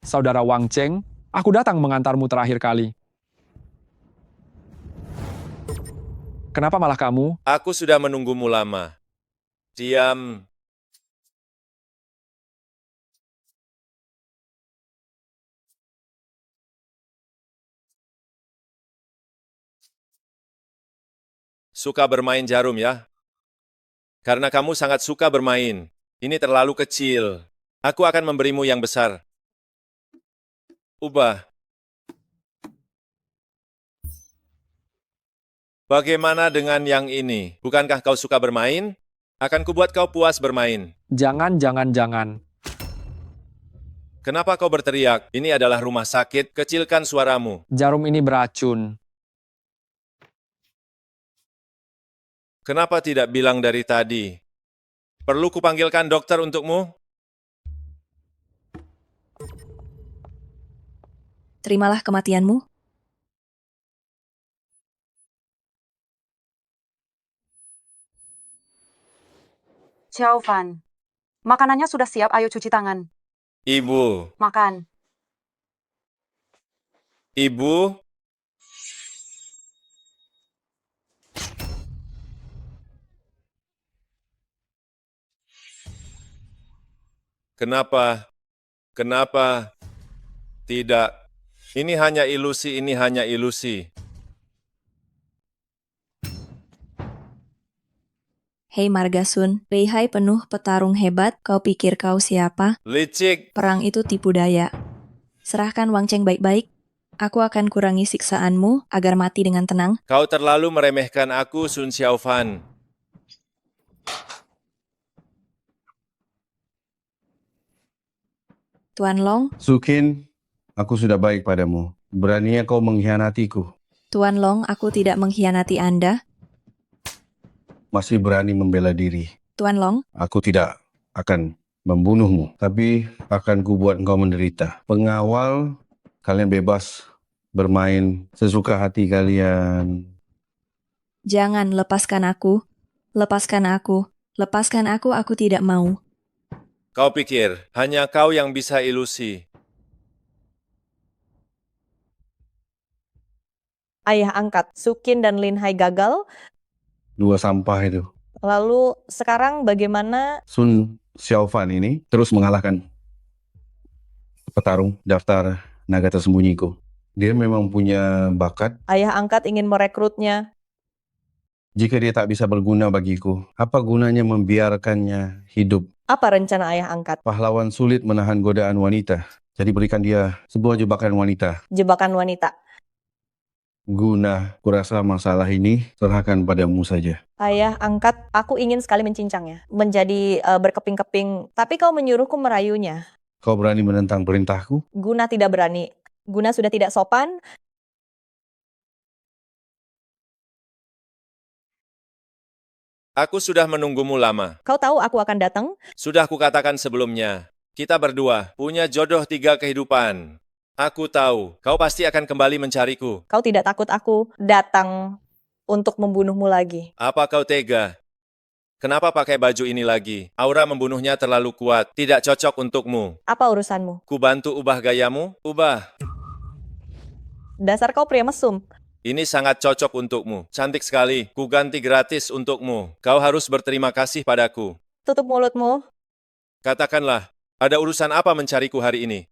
N: Saudara Wang Cheng, aku datang mengantarmu terakhir kali. Kenapa malah kamu?
E: Aku sudah menunggumu lama. Diam. Suka bermain jarum ya? Karena kamu sangat suka bermain. Ini terlalu kecil. Aku akan memberimu yang besar. Ubah. Bagaimana dengan yang ini? Bukankah kau suka bermain? Akan kubuat kau puas bermain.
N: Jangan.
E: Kenapa kau berteriak? Ini adalah rumah sakit. Kecilkan suaramu.
N: Jarum ini beracun.
E: Kenapa tidak bilang dari tadi? Perlu kupanggilkan dokter untukmu?
M: Terimalah kematianmu.
O: Xiaofan, makanannya sudah siap, ayo cuci tangan.
E: Ibu.
O: Makan.
E: Ibu. Kenapa? Kenapa? Tidak. Ini hanya ilusi, ini hanya ilusi.
M: Hei Margasun, Beihai penuh petarung hebat, kau pikir kau siapa?
E: Licik.
M: Perang itu tipu daya. Serahkan Wang Cheng baik-baik. Aku akan kurangi siksaanmu agar mati dengan tenang.
E: Kau terlalu meremehkan aku, Sun Xiaofan.
M: Tuan Long,
C: Sukin, aku sudah baik padamu. Beraninya kau mengkhianatiku.
M: Tuan Long, aku tidak mengkhianati Anda.
C: Masih berani membela diri.
M: Tuan Long,
C: Aku tidak akan membunuhmu, tapi akan kubuat engkau menderita. Pengawal, kalian bebas bermain sesuka hati kalian.
M: jangan lepaskan aku. Lepaskan aku. Lepaskan aku tidak mau.
E: Kau pikir hanya kau yang bisa ilusi.
J: Ayah angkat Sukin dan Lin Hai gagal.
C: Dua sampah itu.
J: Lalu sekarang bagaimana?
C: Sun Xiaofan ini terus mengalahkan petarung daftar naga tersembunyiku. Dia memang punya bakat.
J: Ayah angkat ingin merekrutnya.
C: Jika dia tak bisa berguna bagiku, apa gunanya membiarkannya hidup?
J: Apa rencana ayah angkat?
C: Pahlawan sulit menahan godaan wanita. Jadi berikan dia sebuah jebakan wanita.
J: Jebakan wanita.
C: Guna, kurasa masalah ini serahkan padamu saja.
J: Ayah angkat, aku ingin sekali mencincangnya. Menjadi berkeping-keping. Tapi kau menyuruhku merayunya.
C: Kau berani menentang perintahku?
J: Guna tidak berani. Guna sudah tidak sopan.
E: Aku sudah menunggumu lama.
J: Kau tahu aku akan datang?
E: Sudah kukatakan sebelumnya. Kita berdua punya jodoh 3 kehidupan. Aku tahu, kau pasti akan kembali mencariku.
J: Kau tidak takut aku datang untuk membunuhmu lagi?
E: Apa kau tega? Kenapa pakai baju ini lagi? Aura membunuhnya terlalu kuat, tidak cocok untukmu.
J: Apa urusanmu?
E: Ku bantu ubah gayamu, ubah.
J: Dasar kau pria mesum.
E: Ini sangat cocok untukmu. Cantik sekali. Ku ganti gratis untukmu. Kau harus berterima kasih padaku.
J: Tutup mulutmu.
E: Katakanlah, ada urusan apa mencariku hari ini?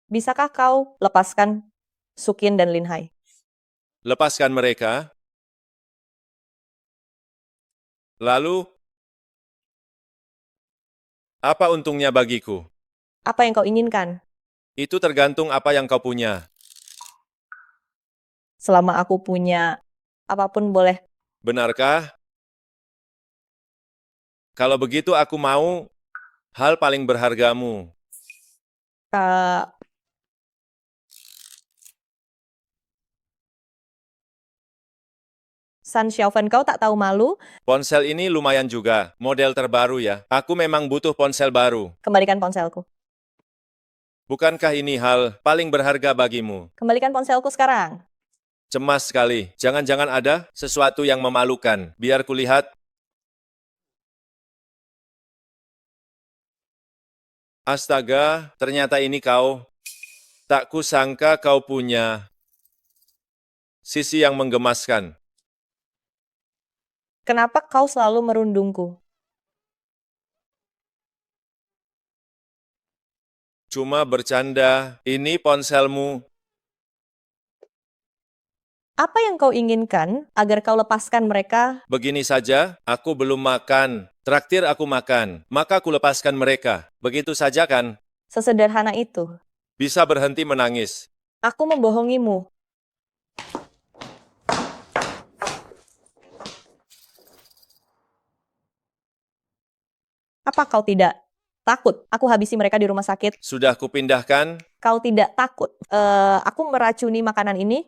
J: Bisakah kau lepaskan Sukin dan Linhai?
E: Lepaskan mereka. Lalu, apa untungnya bagiku?
J: Apa yang kau inginkan?
E: Itu tergantung apa yang kau punya.
J: Selama aku punya apapun boleh.
E: Benarkah? Kalau begitu aku mau hal paling berhargamu.
J: Sun Xiaofan, kau tak tahu malu?
E: Ponsel ini lumayan juga, model terbaru ya. Aku memang butuh ponsel baru.
J: Kembalikan ponselku.
E: Bukankah ini hal paling berharga bagimu?
J: Kembalikan ponselku sekarang.
E: Cemas sekali. Jangan-jangan ada sesuatu yang memalukan. Biar kulihat. Astaga, ternyata ini kau. Tak kusangka kau punya sisi yang menggemaskan.
J: Kenapa kau selalu merundungku?
E: Cuma bercanda, ini ponselmu.
J: Apa yang kau inginkan agar kau lepaskan mereka?
E: Begini saja, aku belum makan. Traktir aku makan, maka ku lepaskan mereka. Begitu saja kan?
J: Sesederhana itu.
E: Bisa berhenti menangis.
J: Aku membohongimu. Apa kau tidak takut aku habisi mereka di rumah sakit?
E: Sudah kupindahkan.
J: Kau tidak takut aku meracuni makanan ini?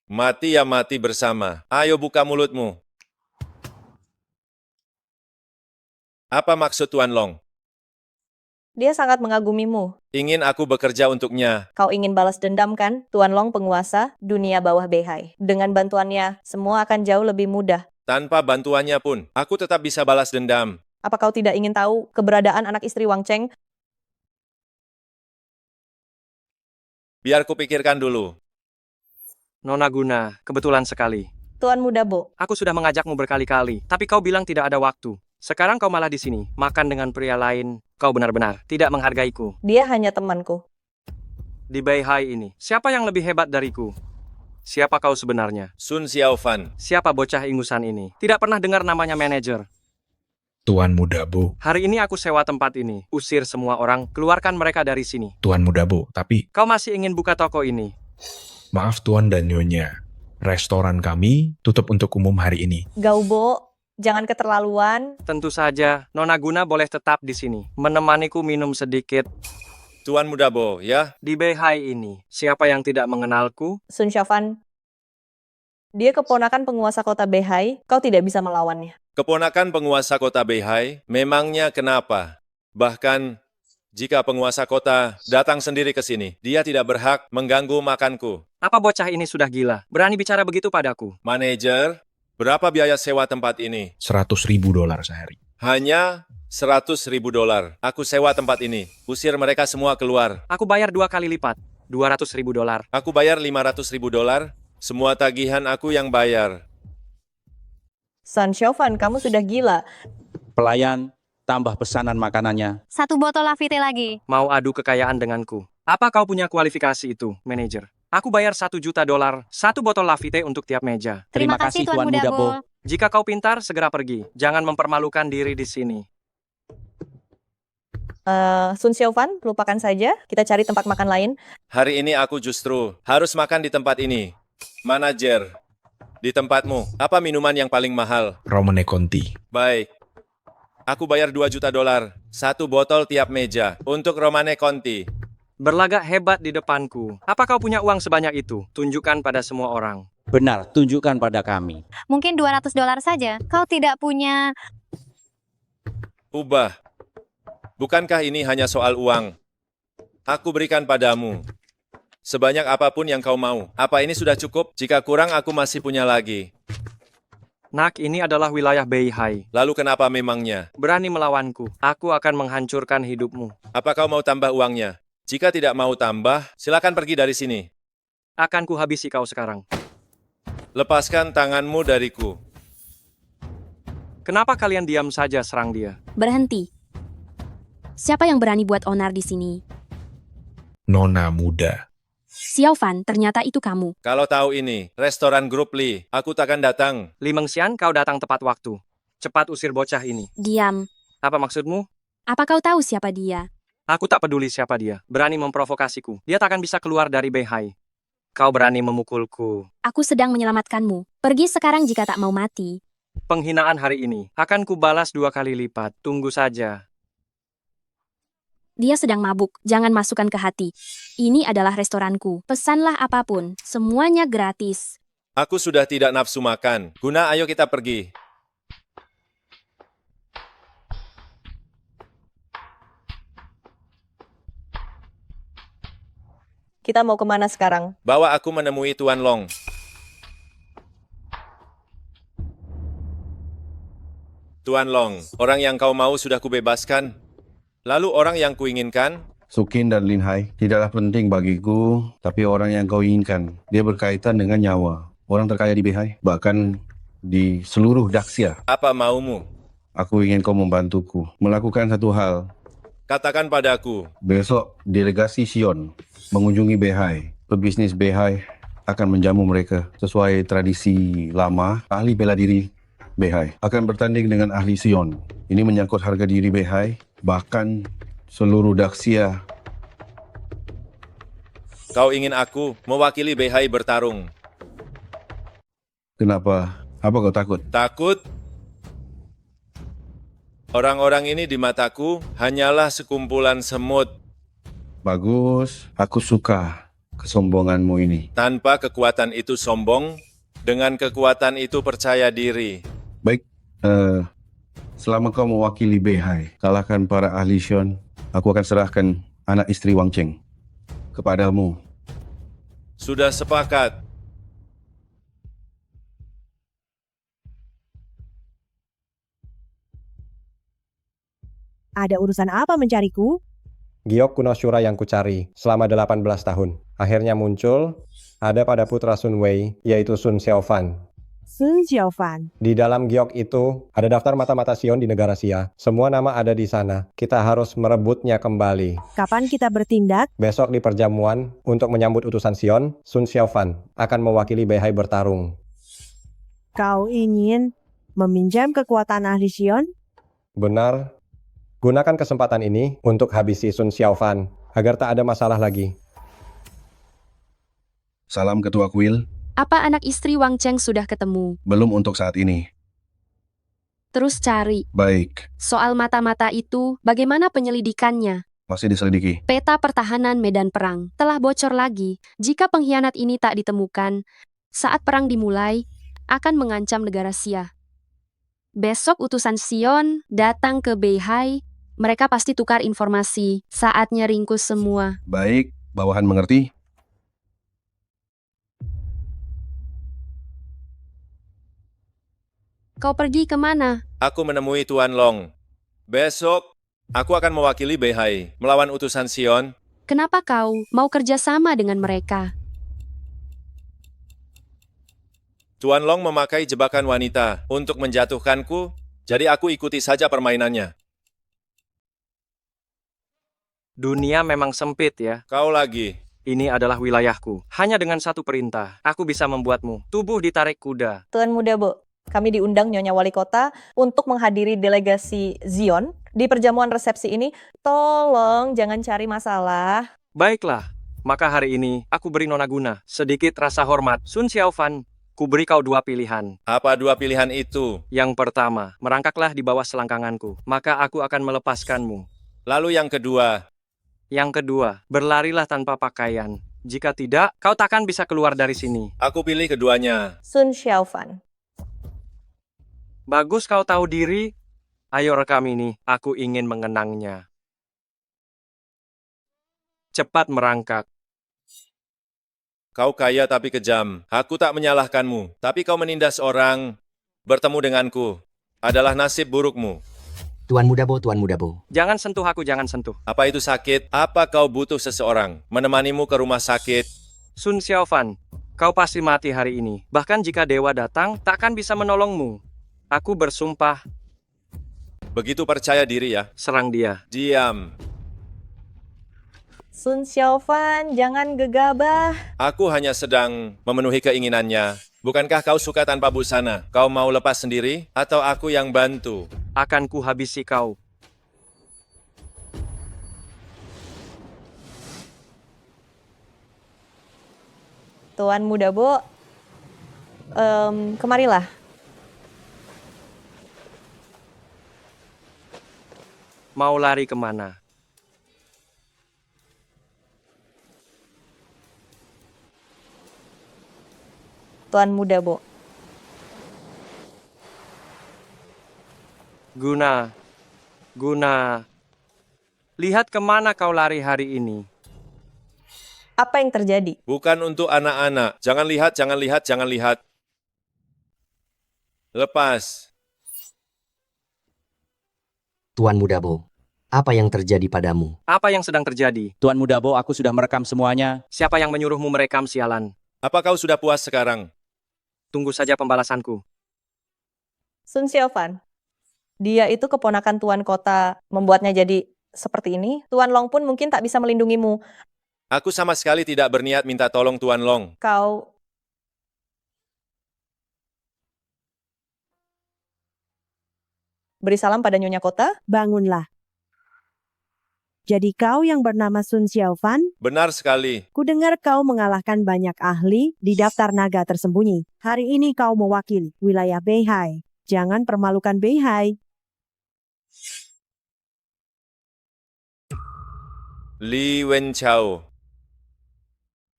E: Mati ya mati bersama. Ayo buka mulutmu. Apa maksud Tuan Long?
J: Dia sangat mengagumimu.
E: Ingin aku bekerja untuknya.
J: Kau ingin balas dendam kan? Tuan Long penguasa dunia bawah Beihai. Dengan bantuannya, semua akan jauh lebih mudah.
E: Tanpa bantuannya pun, aku tetap bisa balas dendam.
J: Apa kau tidak ingin tahu keberadaan anak istri Wang Cheng?
E: Biar kupikirkan dulu.
L: Nona Guna, kebetulan sekali.
J: Tuan Muda Bo.
L: Aku sudah mengajakmu berkali-kali, tapi kau bilang tidak ada waktu. Sekarang kau malah di sini, makan dengan pria lain. Kau benar-benar tidak menghargaiku.
J: Dia hanya temanku.
L: Di Beihai ini, siapa yang lebih hebat dariku? Siapa kau sebenarnya?
E: Sun Xiaofan.
L: Siapa bocah ingusan ini? Tidak pernah dengar namanya manajer.
P: Tuan Muda Bo.
L: Hari ini aku sewa tempat ini. Usir semua orang, keluarkan mereka dari sini.
P: Tuan Muda Bo, tapi...
L: Kau masih ingin buka toko ini?
P: Maaf Tuan dan Nyonya. Restoran kami tutup untuk umum hari ini.
J: Gaubo, jangan keterlaluan.
L: Tentu saja, Nona Guna boleh tetap di sini. Menemaniku minum sedikit.
E: Tuan Muda Bo, ya?
L: Di Beihai ini, siapa yang tidak mengenalku?
J: Sun Xiaofan. Dia keponakan penguasa kota Beihai, kau tidak bisa melawannya.
E: Keponakan penguasa kota Beihai, memangnya kenapa? Bahkan, jika penguasa kota datang sendiri ke sini, dia tidak berhak mengganggu makanku.
L: Apa bocah ini sudah gila? Berani bicara begitu padaku?
E: Manajer, berapa biaya sewa tempat ini?
P: $100.000 sehari.
E: Hanya $100.000. Aku sewa tempat ini. Usir mereka semua keluar.
L: Aku bayar 2 kali lipat. $200.000.
E: Aku bayar $500.000. Semua tagihan aku yang bayar.
J: Sun Xiaofan, kamu sudah gila.
Q: Pelayan, tambah pesanan makanannya.
F: 1 botol Lafite lagi.
L: Mau adu kekayaan denganku? Apa kau punya kualifikasi itu, manajer? Aku bayar $1 juta, 1 botol Lafite untuk tiap meja.
Q: Terima kasih Tuan Muda Bo.
L: Jika kau pintar, segera pergi. Jangan mempermalukan diri di sini.
J: Sun Xiaofan, lupakan saja. Kita cari tempat makan lain.
E: Hari ini aku justru harus makan di tempat ini. Manajer, di tempatmu, apa minuman yang paling mahal?
P: Romane Conti.
E: Baik. Aku bayar $2 juta, 1 botol tiap meja untuk Romane Conti.
L: Berlagak hebat di depanku. Apa kau punya uang sebanyak itu? Tunjukkan pada semua orang.
Q: Benar, tunjukkan pada kami.
F: Mungkin $200 saja. Kau tidak punya...
E: Ubah. Bukankah ini hanya soal uang? Aku berikan padamu. Sebanyak apapun yang kau mau. Apa ini sudah cukup? Jika kurang, aku masih punya lagi.
L: Nak, ini adalah wilayah Beihai.
E: Lalu kenapa memangnya?
L: Berani melawanku, aku akan menghancurkan hidupmu.
E: Apa kau mau tambah uangnya? Jika tidak mau tambah, silakan pergi dari sini.
L: Akan kuhabisi kau sekarang.
E: Lepaskan tanganmu dariku.
L: Kenapa kalian diam saja serang dia?
F: Berhenti. Siapa yang berani buat onar di sini?
P: Nona muda.
F: Xiaofan, ternyata itu kamu.
E: Kalau tahu ini, restoran Grup Li, aku takkan datang.
L: Li Mengxian, kau datang tepat waktu. Cepat usir bocah ini.
F: Diam.
L: Apa maksudmu?
F: Apa kau tahu siapa dia?
L: Aku tak peduli siapa dia. Berani memprovokasiku. Dia takkan bisa keluar dari Beihai. Kau berani memukulku.
F: Aku sedang menyelamatkanmu. Pergi sekarang jika tak mau mati.
L: Penghinaan hari ini akan kubalas 2 kali lipat. Tunggu saja.
F: Dia sedang mabuk, jangan masukkan ke hati. Ini adalah restoranku. Pesanlah apapun, semuanya gratis.
E: Aku sudah tidak nafsu makan. Guna, ayo kita pergi.
J: Kita mau kemana sekarang?
E: Bawa aku menemui Tuan Long. Tuan Long, orang yang kau mau sudah kubebaskan. Lalu orang yang kuinginkan?
C: Sukin dan Lin Hai tidaklah penting bagiku, tapi orang yang kau inginkan. Dia berkaitan dengan nyawa. Orang terkaya di Beihai, bahkan di seluruh Daxia.
E: Apa maumu?
C: Aku ingin kau membantuku melakukan satu hal.
E: Katakan padaku.
C: Besok delegasi Sion mengunjungi Beihai. Pebisnis Beihai akan menjamu mereka sesuai tradisi lama. Ahli bela diri Beihai akan bertanding dengan ahli Sion. Ini menyangkut harga diri Beihai, bahkan seluruh Daxia.
E: Kau ingin aku mewakili Beihai bertarung?
C: Kenapa? Apa kau takut?
E: Takut? Orang-orang ini di mataku hanyalah sekumpulan semut.
C: Bagus, aku suka kesombonganmu ini.
E: Tanpa kekuatan itu sombong, dengan kekuatan itu percaya diri.
C: Baik, selama kau mewakili Beihai, kalahkan para ahli Sion, aku akan serahkan anak istri Wang Cheng kepadamu.
E: Sudah sepakat.
R: Ada urusan apa mencariku?
I: Giok kuno Shura yang kucari selama 18 tahun. Akhirnya muncul, ada pada putra Sun Wei, yaitu Sun Xiaofan.
R: Sun Xiaofan.
I: Di dalam giok itu, ada daftar mata-mata Sion di negara Xia. Semua nama ada di sana. Kita harus merebutnya kembali.
R: Kapan kita bertindak?
I: Besok di perjamuan, untuk menyambut utusan Sion, Sun Xiaofan akan mewakili Beihai bertarung.
R: Kau ingin meminjam kekuatan ahli Sion?
I: Benar. Gunakan kesempatan ini untuk habisi Sun Xiaofan, agar tak ada masalah lagi.
C: Salam Ketua Kuil.
F: Apa anak istri Wang Cheng sudah ketemu?
C: Belum untuk saat ini.
F: Terus cari.
C: Baik,
F: Soal mata-mata itu, bagaimana penyelidikannya?
C: masih diselidiki.
F: Peta pertahanan medan perang telah bocor lagi. Jika pengkhianat ini tak ditemukan, saat perang dimulai, akan mengancam negara Xia. Besok utusan Sion datang ke Beihai. Mereka pasti tukar informasi. Saatnya ringkus semua.
C: Baik, bawahan mengerti?
F: Kau pergi kemana?
E: Aku menemui Tuan Long. Besok, aku akan mewakili Beihai melawan utusan Sion.
F: Kenapa kau mau kerjasama dengan mereka?
E: Tuan Long memakai jebakan wanita untuk menjatuhkanku, jadi aku ikuti saja permainannya.
L: Dunia memang sempit ya.
E: Kau lagi.
L: Ini adalah wilayahku. Hanya dengan satu perintah, aku bisa membuatmu tubuh ditarik kuda.
J: Tuan Muda Bo, kami diundang Nyonya Wali Kota untuk menghadiri delegasi Zion di perjamuan resepsi ini. Tolong jangan cari masalah.
L: Baiklah, maka hari ini aku beri Nona Guna sedikit rasa hormat. Sun Xiaofan, ku beri kau 2 pilihan.
E: Apa 2 pilihan itu?
L: Yang pertama, merangkaklah di bawah selangkanganku, maka aku akan melepaskanmu.
E: Lalu yang kedua?
L: Yang kedua, berlarilah tanpa pakaian. Jika tidak, kau takkan bisa keluar dari sini.
E: Aku pilih keduanya.
J: Sun Xiaofan.
L: Bagus kau tahu diri. Ayo rekam ini, aku ingin mengenangnya. cepat merangkak.
E: Kau kaya tapi kejam. Aku tak menyalahkanmu, tapi kau menindas orang. Bertemu denganku adalah nasib burukmu.
S: Tuan Muda Bo, Tuan Muda Bo.
L: Jangan sentuh aku, jangan sentuh.
E: Apa itu sakit? Apa kau butuh seseorang menemanimu ke rumah sakit?
L: Sun Xiaofan, kau pasti mati hari ini. Bahkan jika dewa datang, takkan bisa menolongmu. Aku bersumpah.
E: Begitu percaya diri ya?
L: Serang dia.
E: Diam.
J: Sun Xiaofan, jangan gegabah.
E: Aku hanya sedang memenuhi keinginannya. Bukankah kau suka tanpa busana? Kau mau lepas sendiri atau aku yang bantu?
L: Akan ku habisi kau.
J: Tuan Muda Bo, kemarilah.
L: Mau lari kemana?
J: Tuan Muda Bo.
L: Guna. Lihat kemana kau lari hari ini.
J: Apa yang terjadi?
E: Bukan untuk anak-anak. Jangan lihat, jangan lihat, jangan lihat. Lepas.
S: Tuan Muda Bo, apa yang terjadi padamu?
L: Apa yang sedang terjadi?
Q: Tuan Muda Bo, aku sudah merekam semuanya.
L: Siapa yang menyuruhmu merekam, sialan?
E: Apa kau sudah puas sekarang?
L: Tunggu saja pembalasanku.
J: Sun Xiaofan, dia itu keponakan Tuan Kota, membuatnya jadi seperti ini. Tuan Long pun mungkin tak bisa melindungimu.
E: Aku sama sekali tidak berniat minta tolong Tuan Long.
J: Kau beri salam pada Nyonya Kota.
R: Bangunlah. Jadi kau yang bernama Sun Xiaofan?
E: Benar sekali.
R: Kudengar kau mengalahkan banyak ahli di daftar naga tersembunyi. Hari ini kau mewakili wilayah Beihai. Jangan permalukan Beihai.
E: Li Wenchao.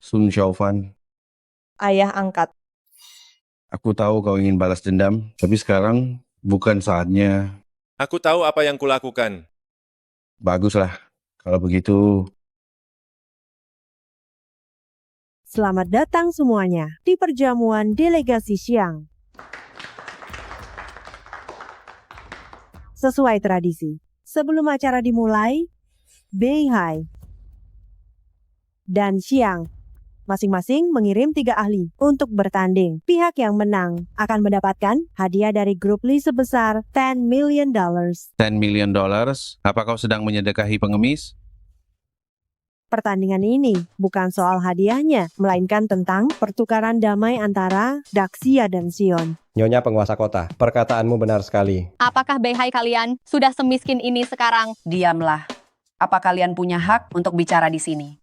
C: Sun Xiaofan,
J: Ayah angkat.
C: aku tahu kau ingin balas dendam, tapi sekarang bukan saatnya.
E: Aku tahu apa yang kulakukan.
C: Baguslah, kalau begitu.
R: Selamat datang semuanya di perjamuan delegasi siang. Sesuai tradisi, sebelum acara dimulai, Beihai dan Xiang masing-masing mengirim 3 ahli untuk bertanding. Pihak yang menang akan mendapatkan hadiah dari grup Li sebesar $10 million.
C: $10 million? Apa kau sedang menyedekahi pengemis?
R: Pertandingan ini bukan soal hadiahnya, melainkan tentang pertukaran damai antara Daxia dan Sion.
I: Nyonya penguasa kota, perkataanmu benar sekali.
T: Apakah Beihai kalian sudah semiskin ini sekarang?
O: Diamlah. Apa kalian punya hak untuk bicara di sini?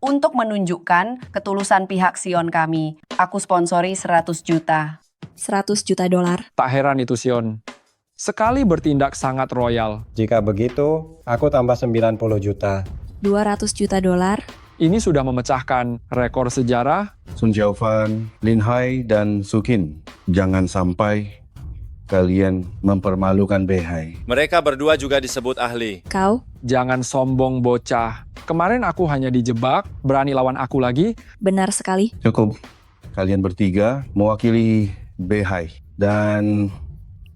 O: Untuk menunjukkan ketulusan pihak Sion kami, aku sponsori 100 juta.
M: $100 juta.
N: Tak heran itu Sion. Sekali bertindak sangat royal.
I: Jika begitu, aku tambah 90 juta.
M: $200 juta.
N: Ini sudah memecahkan rekor sejarah.
C: Sun Xiaofan, Lin Hai, dan Sukin, jangan sampai kalian mempermalukan Beihai.
E: Mereka berdua juga disebut ahli.
M: Kau?
N: Jangan sombong bocah. Kemarin aku hanya dijebak, berani lawan aku lagi.
M: Benar sekali.
C: Cukup. Kalian bertiga mewakili Beihai dan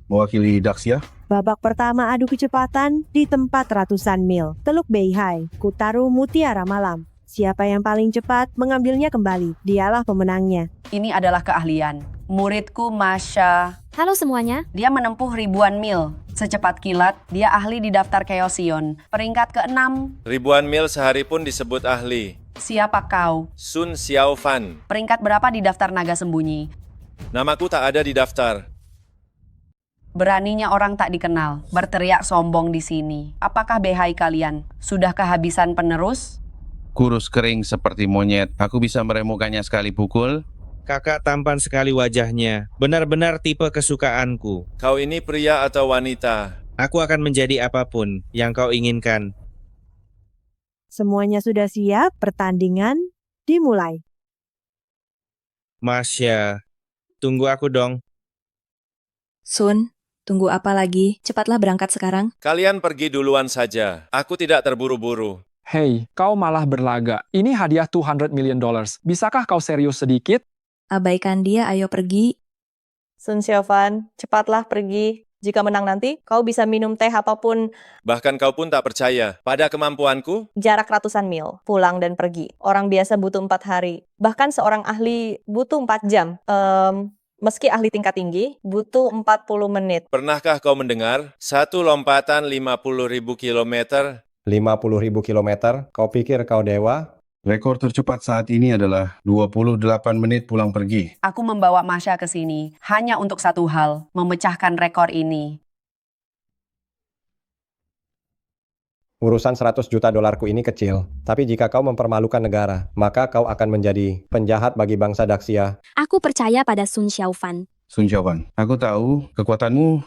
C: mewakili Daxia.
R: Babak pertama adu kecepatan di tempat ratusan mil. Teluk Beihai, Kutaru Mutiara Malam. Siapa yang paling cepat mengambilnya kembali, dialah pemenangnya.
O: Ini adalah keahlian. Muridku Masha.
F: Halo semuanya.
O: Dia menempuh ribuan mil. Secepat kilat, dia ahli di daftar Chaos Sion. Peringkat ke-6.
E: Ribuan mil sehari pun disebut ahli.
O: Siapa kau?
E: Sun Xiaofan.
O: Peringkat berapa di daftar naga sembunyi?
E: Namaku tak ada di daftar.
O: Beraninya orang tak dikenal, berteriak sombong di sini. Apakah Beihai kalian sudah kehabisan penerus?
C: Kurus kering seperti monyet. Aku bisa meremukannya sekali pukul.
G: Kakak tampan sekali wajahnya. Benar-benar tipe kesukaanku.
E: Kau ini pria atau wanita?
G: Aku akan menjadi apapun yang kau inginkan.
R: Semuanya sudah siap, pertandingan dimulai.
G: Masya, tunggu aku dong.
M: Sun, tunggu apa lagi? Cepatlah berangkat sekarang.
E: Kalian pergi duluan saja. Aku tidak terburu-buru.
N: Hei, kau malah berlaga. Ini hadiah $200 million. Bisakah kau serius sedikit?
M: Abaikan dia, ayo pergi.
J: Sun Xiaofan, cepatlah pergi. Jika menang nanti, kau bisa minum teh apapun
E: Bahkan kau pun tak percaya pada kemampuanku.
J: jarak ratusan mil, pulang dan pergi. Orang biasa butuh 4 hari. Bahkan seorang ahli butuh 4 jam. Meski ahli tingkat tinggi, butuh 40 menit.
E: Pernahkah kau mendengar satu lompatan 50.000 kilometer?
I: 50.000 kilometer? Kau pikir kau dewa?
C: Rekor tercepat saat ini adalah 28 menit pulang pergi.
O: Aku membawa Masya ke sini hanya untuk satu hal, memecahkan rekor ini.
I: Urusan 100 juta dolarku ini kecil. Tapi jika kau mempermalukan negara, maka kau akan menjadi penjahat bagi bangsa Daxia.
F: Aku percaya pada Sun Xiaofan.
C: Sun Xiaofan, aku tahu kekuatanmu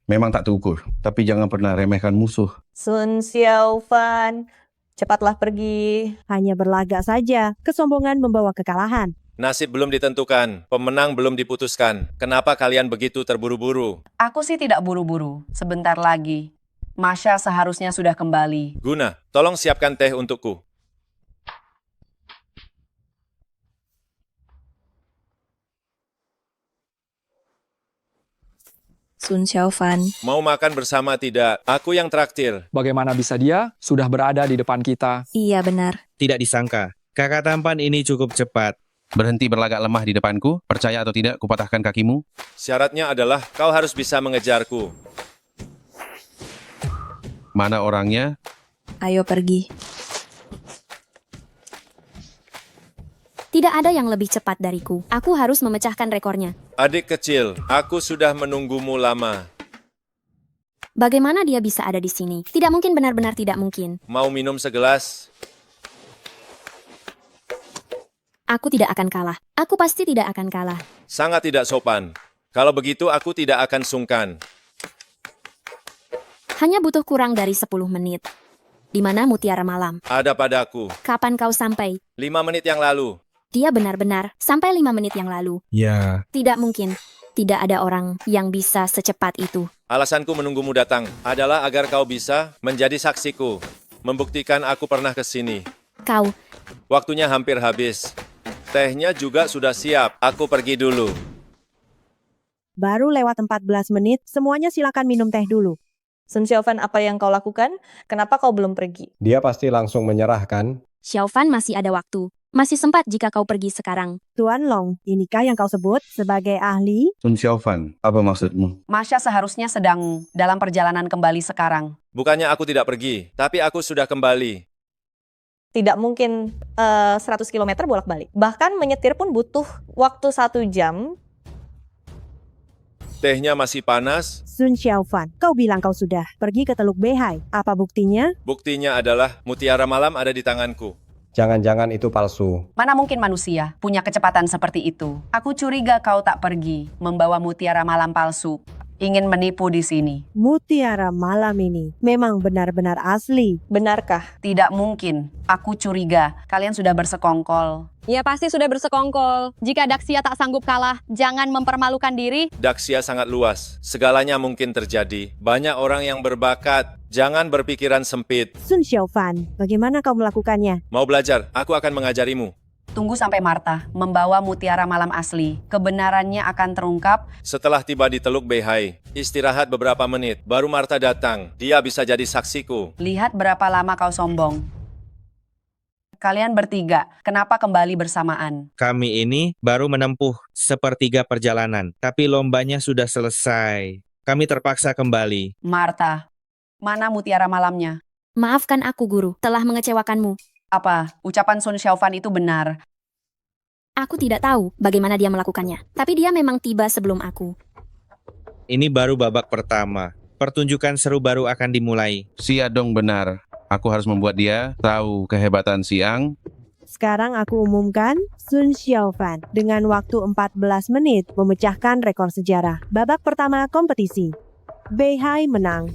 C: memang tak terukur. Tapi jangan pernah remehkan musuh.
J: Sun Xiaofan, cepatlah pergi.
R: Hanya berlagak saja, kesombongan membawa kekalahan.
E: Nasib belum ditentukan, pemenang belum diputuskan. Kenapa kalian begitu terburu-buru?
O: Aku sih tidak buru-buru, sebentar lagi. Masya seharusnya sudah kembali.
E: Guna, tolong siapkan teh untukku.
M: Sun Xiaofan,
E: Mau makan bersama tidak? Aku yang traktir.
N: Bagaimana bisa dia sudah berada di depan kita?
M: iya benar.
G: Tidak disangka, kakak tampan ini cukup cepat.
C: Berhenti berlagak lemah di depanku. Percaya atau tidak, kupatahkan kakimu.
E: Syaratnya adalah kau harus bisa mengejarku.
C: Mana orangnya?
M: Ayo pergi.
F: Tidak ada yang lebih cepat dariku. Aku harus memecahkan rekornya.
E: Adik kecil, aku sudah menunggumu lama.
F: Bagaimana dia bisa ada di sini? Tidak mungkin, benar-benar tidak mungkin.
E: Mau minum segelas?
F: Aku tidak akan kalah. Aku pasti tidak akan kalah.
E: Sangat tidak sopan. Kalau begitu aku tidak akan sungkan.
F: Hanya butuh kurang dari 10 menit. Di mana Mutiara Malam?
E: Ada padaku.
F: Kapan kau sampai?
E: 5 menit yang lalu.
F: Dia benar-benar sampai 5 menit yang lalu.
P: Ya,
F: Tidak mungkin. Tidak ada orang yang bisa secepat itu.
E: Alasanku menunggumu datang adalah agar kau bisa menjadi saksiku. Membuktikan aku pernah ke sini.
F: Kau,
E: Waktunya hampir habis. Tehnya juga sudah siap. Aku pergi dulu.
R: Baru lewat 14 menit, semuanya silakan minum teh dulu.
J: Sun Xiaofan, apa yang kau lakukan? Kenapa kau belum pergi?
I: Dia pasti langsung menyerahkan.
F: Xiaofan masih ada waktu. Masih sempat jika kau pergi sekarang.
R: Tuan Long, inikah yang kau sebut sebagai ahli?
C: Sun Xiaofan, apa maksudmu?
O: Masya seharusnya sedang dalam perjalanan kembali sekarang.
E: Bukannya aku tidak pergi, tapi aku sudah kembali.
J: Tidak mungkin 100 km bolak-balik. Bahkan menyetir pun butuh waktu 1 jam.
E: Tehnya masih panas.
R: Sun Xiaofan, kau bilang kau sudah pergi ke Teluk Beihai. Apa buktinya?
E: Buktinya adalah Mutiara Malam ada di tanganku.
I: Jangan-jangan itu palsu.
O: Mana mungkin manusia punya kecepatan seperti itu? Aku curiga kau tak pergi, membawa mutiara malam palsu. Ingin menipu di sini.
R: Mutiara Malam ini memang benar-benar asli.
J: Benarkah?
O: Tidak mungkin. Aku curiga kalian sudah bersekongkol.
T: Ya pasti sudah bersekongkol. Jika Daxia tak sanggup kalah, jangan mempermalukan diri.
E: Daxia sangat luas. Segalanya mungkin terjadi. Banyak orang yang berbakat. Jangan berpikiran sempit.
R: Sun Xiaofan, bagaimana kau melakukannya?
E: Mau belajar? Aku akan mengajarimu.
O: Tunggu sampai Marta membawa mutiara malam asli. Kebenarannya akan terungkap.
E: Setelah tiba di Teluk Beihai, istirahat beberapa menit. Baru Marta datang. Dia bisa jadi saksiku.
O: Lihat berapa lama kau sombong. Kalian bertiga, kenapa kembali bersamaan?
G: Kami ini baru menempuh sepertiga perjalanan, tapi lombanya sudah selesai. Kami terpaksa kembali.
O: Marta, mana mutiara malamnya?
F: Maafkan aku, Guru, telah mengecewakanmu.
O: Apa? Ucapan Sun Xiaofan itu benar.
F: Aku tidak tahu bagaimana dia melakukannya, tapi dia memang tiba sebelum aku.
G: Ini baru babak pertama. Pertunjukan seru baru akan dimulai.
C: Si Adong benar. Aku harus membuat dia tahu kehebatan Siang.
R: Sekarang aku umumkan, Sun Xiaofan dengan waktu 14 menit memecahkan rekor sejarah. Babak pertama kompetisi. Beihai menang.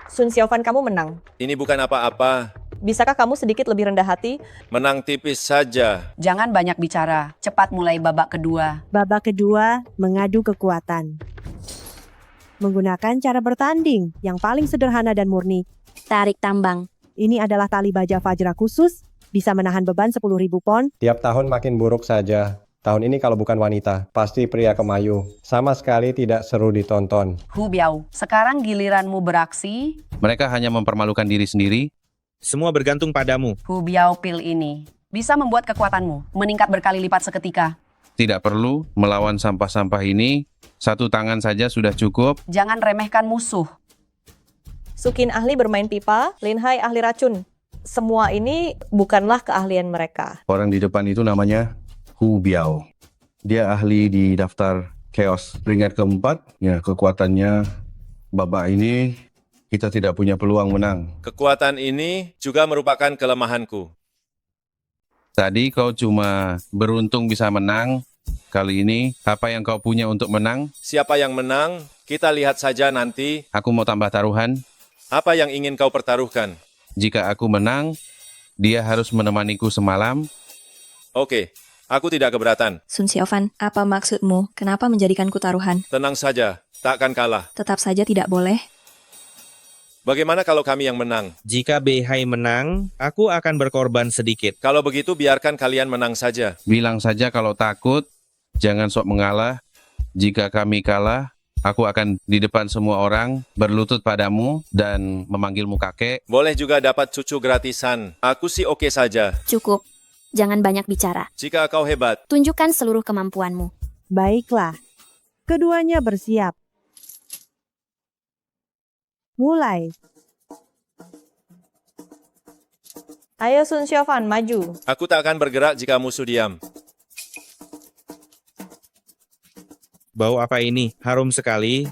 J: Sun Xiaofan, kamu menang.
E: Ini bukan apa-apa.
J: Bisakah kamu sedikit lebih rendah hati?
E: Menang tipis saja.
O: Jangan banyak bicara. Cepat mulai babak kedua.
R: Babak kedua, mengadu kekuatan. Menggunakan cara bertanding yang paling sederhana dan murni,
M: Tarik tambang.
R: Ini adalah tali baja Fajra khusus, bisa menahan beban 10.000 pon.
I: Tiap tahun makin buruk saja. Tahun ini kalau bukan wanita, pasti pria kemayu. Sama sekali tidak seru ditonton.
O: Hu Biao, sekarang giliranmu beraksi.
C: Mereka hanya mempermalukan diri sendiri.
G: Semua bergantung padamu.
O: Hu Biao pil ini bisa membuat kekuatanmu meningkat berkali lipat seketika.
C: Tidak perlu melawan sampah-sampah ini. Satu tangan saja sudah cukup.
O: Jangan remehkan musuh.
J: Sukin ahli bermain pipa, Lin Hai ahli racun. Semua ini bukanlah keahlian mereka.
C: Orang di depan itu namanya Hu Biao. Dia ahli di daftar chaos. Peringkat keempat, ya kekuatannya babak ini kita tidak punya peluang menang.
E: Kekuatan ini juga merupakan kelemahanku.
C: Tadi kau cuma beruntung bisa menang. Kali ini, apa yang kau punya untuk menang?
E: Siapa yang menang, kita lihat saja nanti.
C: Aku mau tambah taruhan.
E: Apa yang ingin kau pertaruhkan?
C: Jika aku menang, dia harus menemaniku semalam.
E: Oke, aku tidak keberatan.
M: Sun Xiaofan, apa maksudmu? Kenapa menjadikanku taruhan?
E: Tenang saja, takkan kalah.
M: Tetap saja tidak boleh.
E: Bagaimana kalau kami yang menang?
G: Jika Beihai menang, aku akan berkorban sedikit.
E: Kalau begitu biarkan kalian menang saja.
C: Bilang saja kalau takut, jangan sok mengalah. Jika kami kalah, aku akan di depan semua orang berlutut padamu dan memanggilmu kakek.
E: Boleh juga dapat cucu gratisan. Aku sih oke saja.
M: Cukup. Jangan banyak bicara.
E: Jika kau hebat,
M: Tunjukkan seluruh kemampuanmu.
R: Baiklah. Keduanya bersiap. Mulai.
J: Ayo Sun Xiaofan, maju.
E: aku tak akan bergerak jika musuh diam.
G: Bau apa ini? Harum sekali.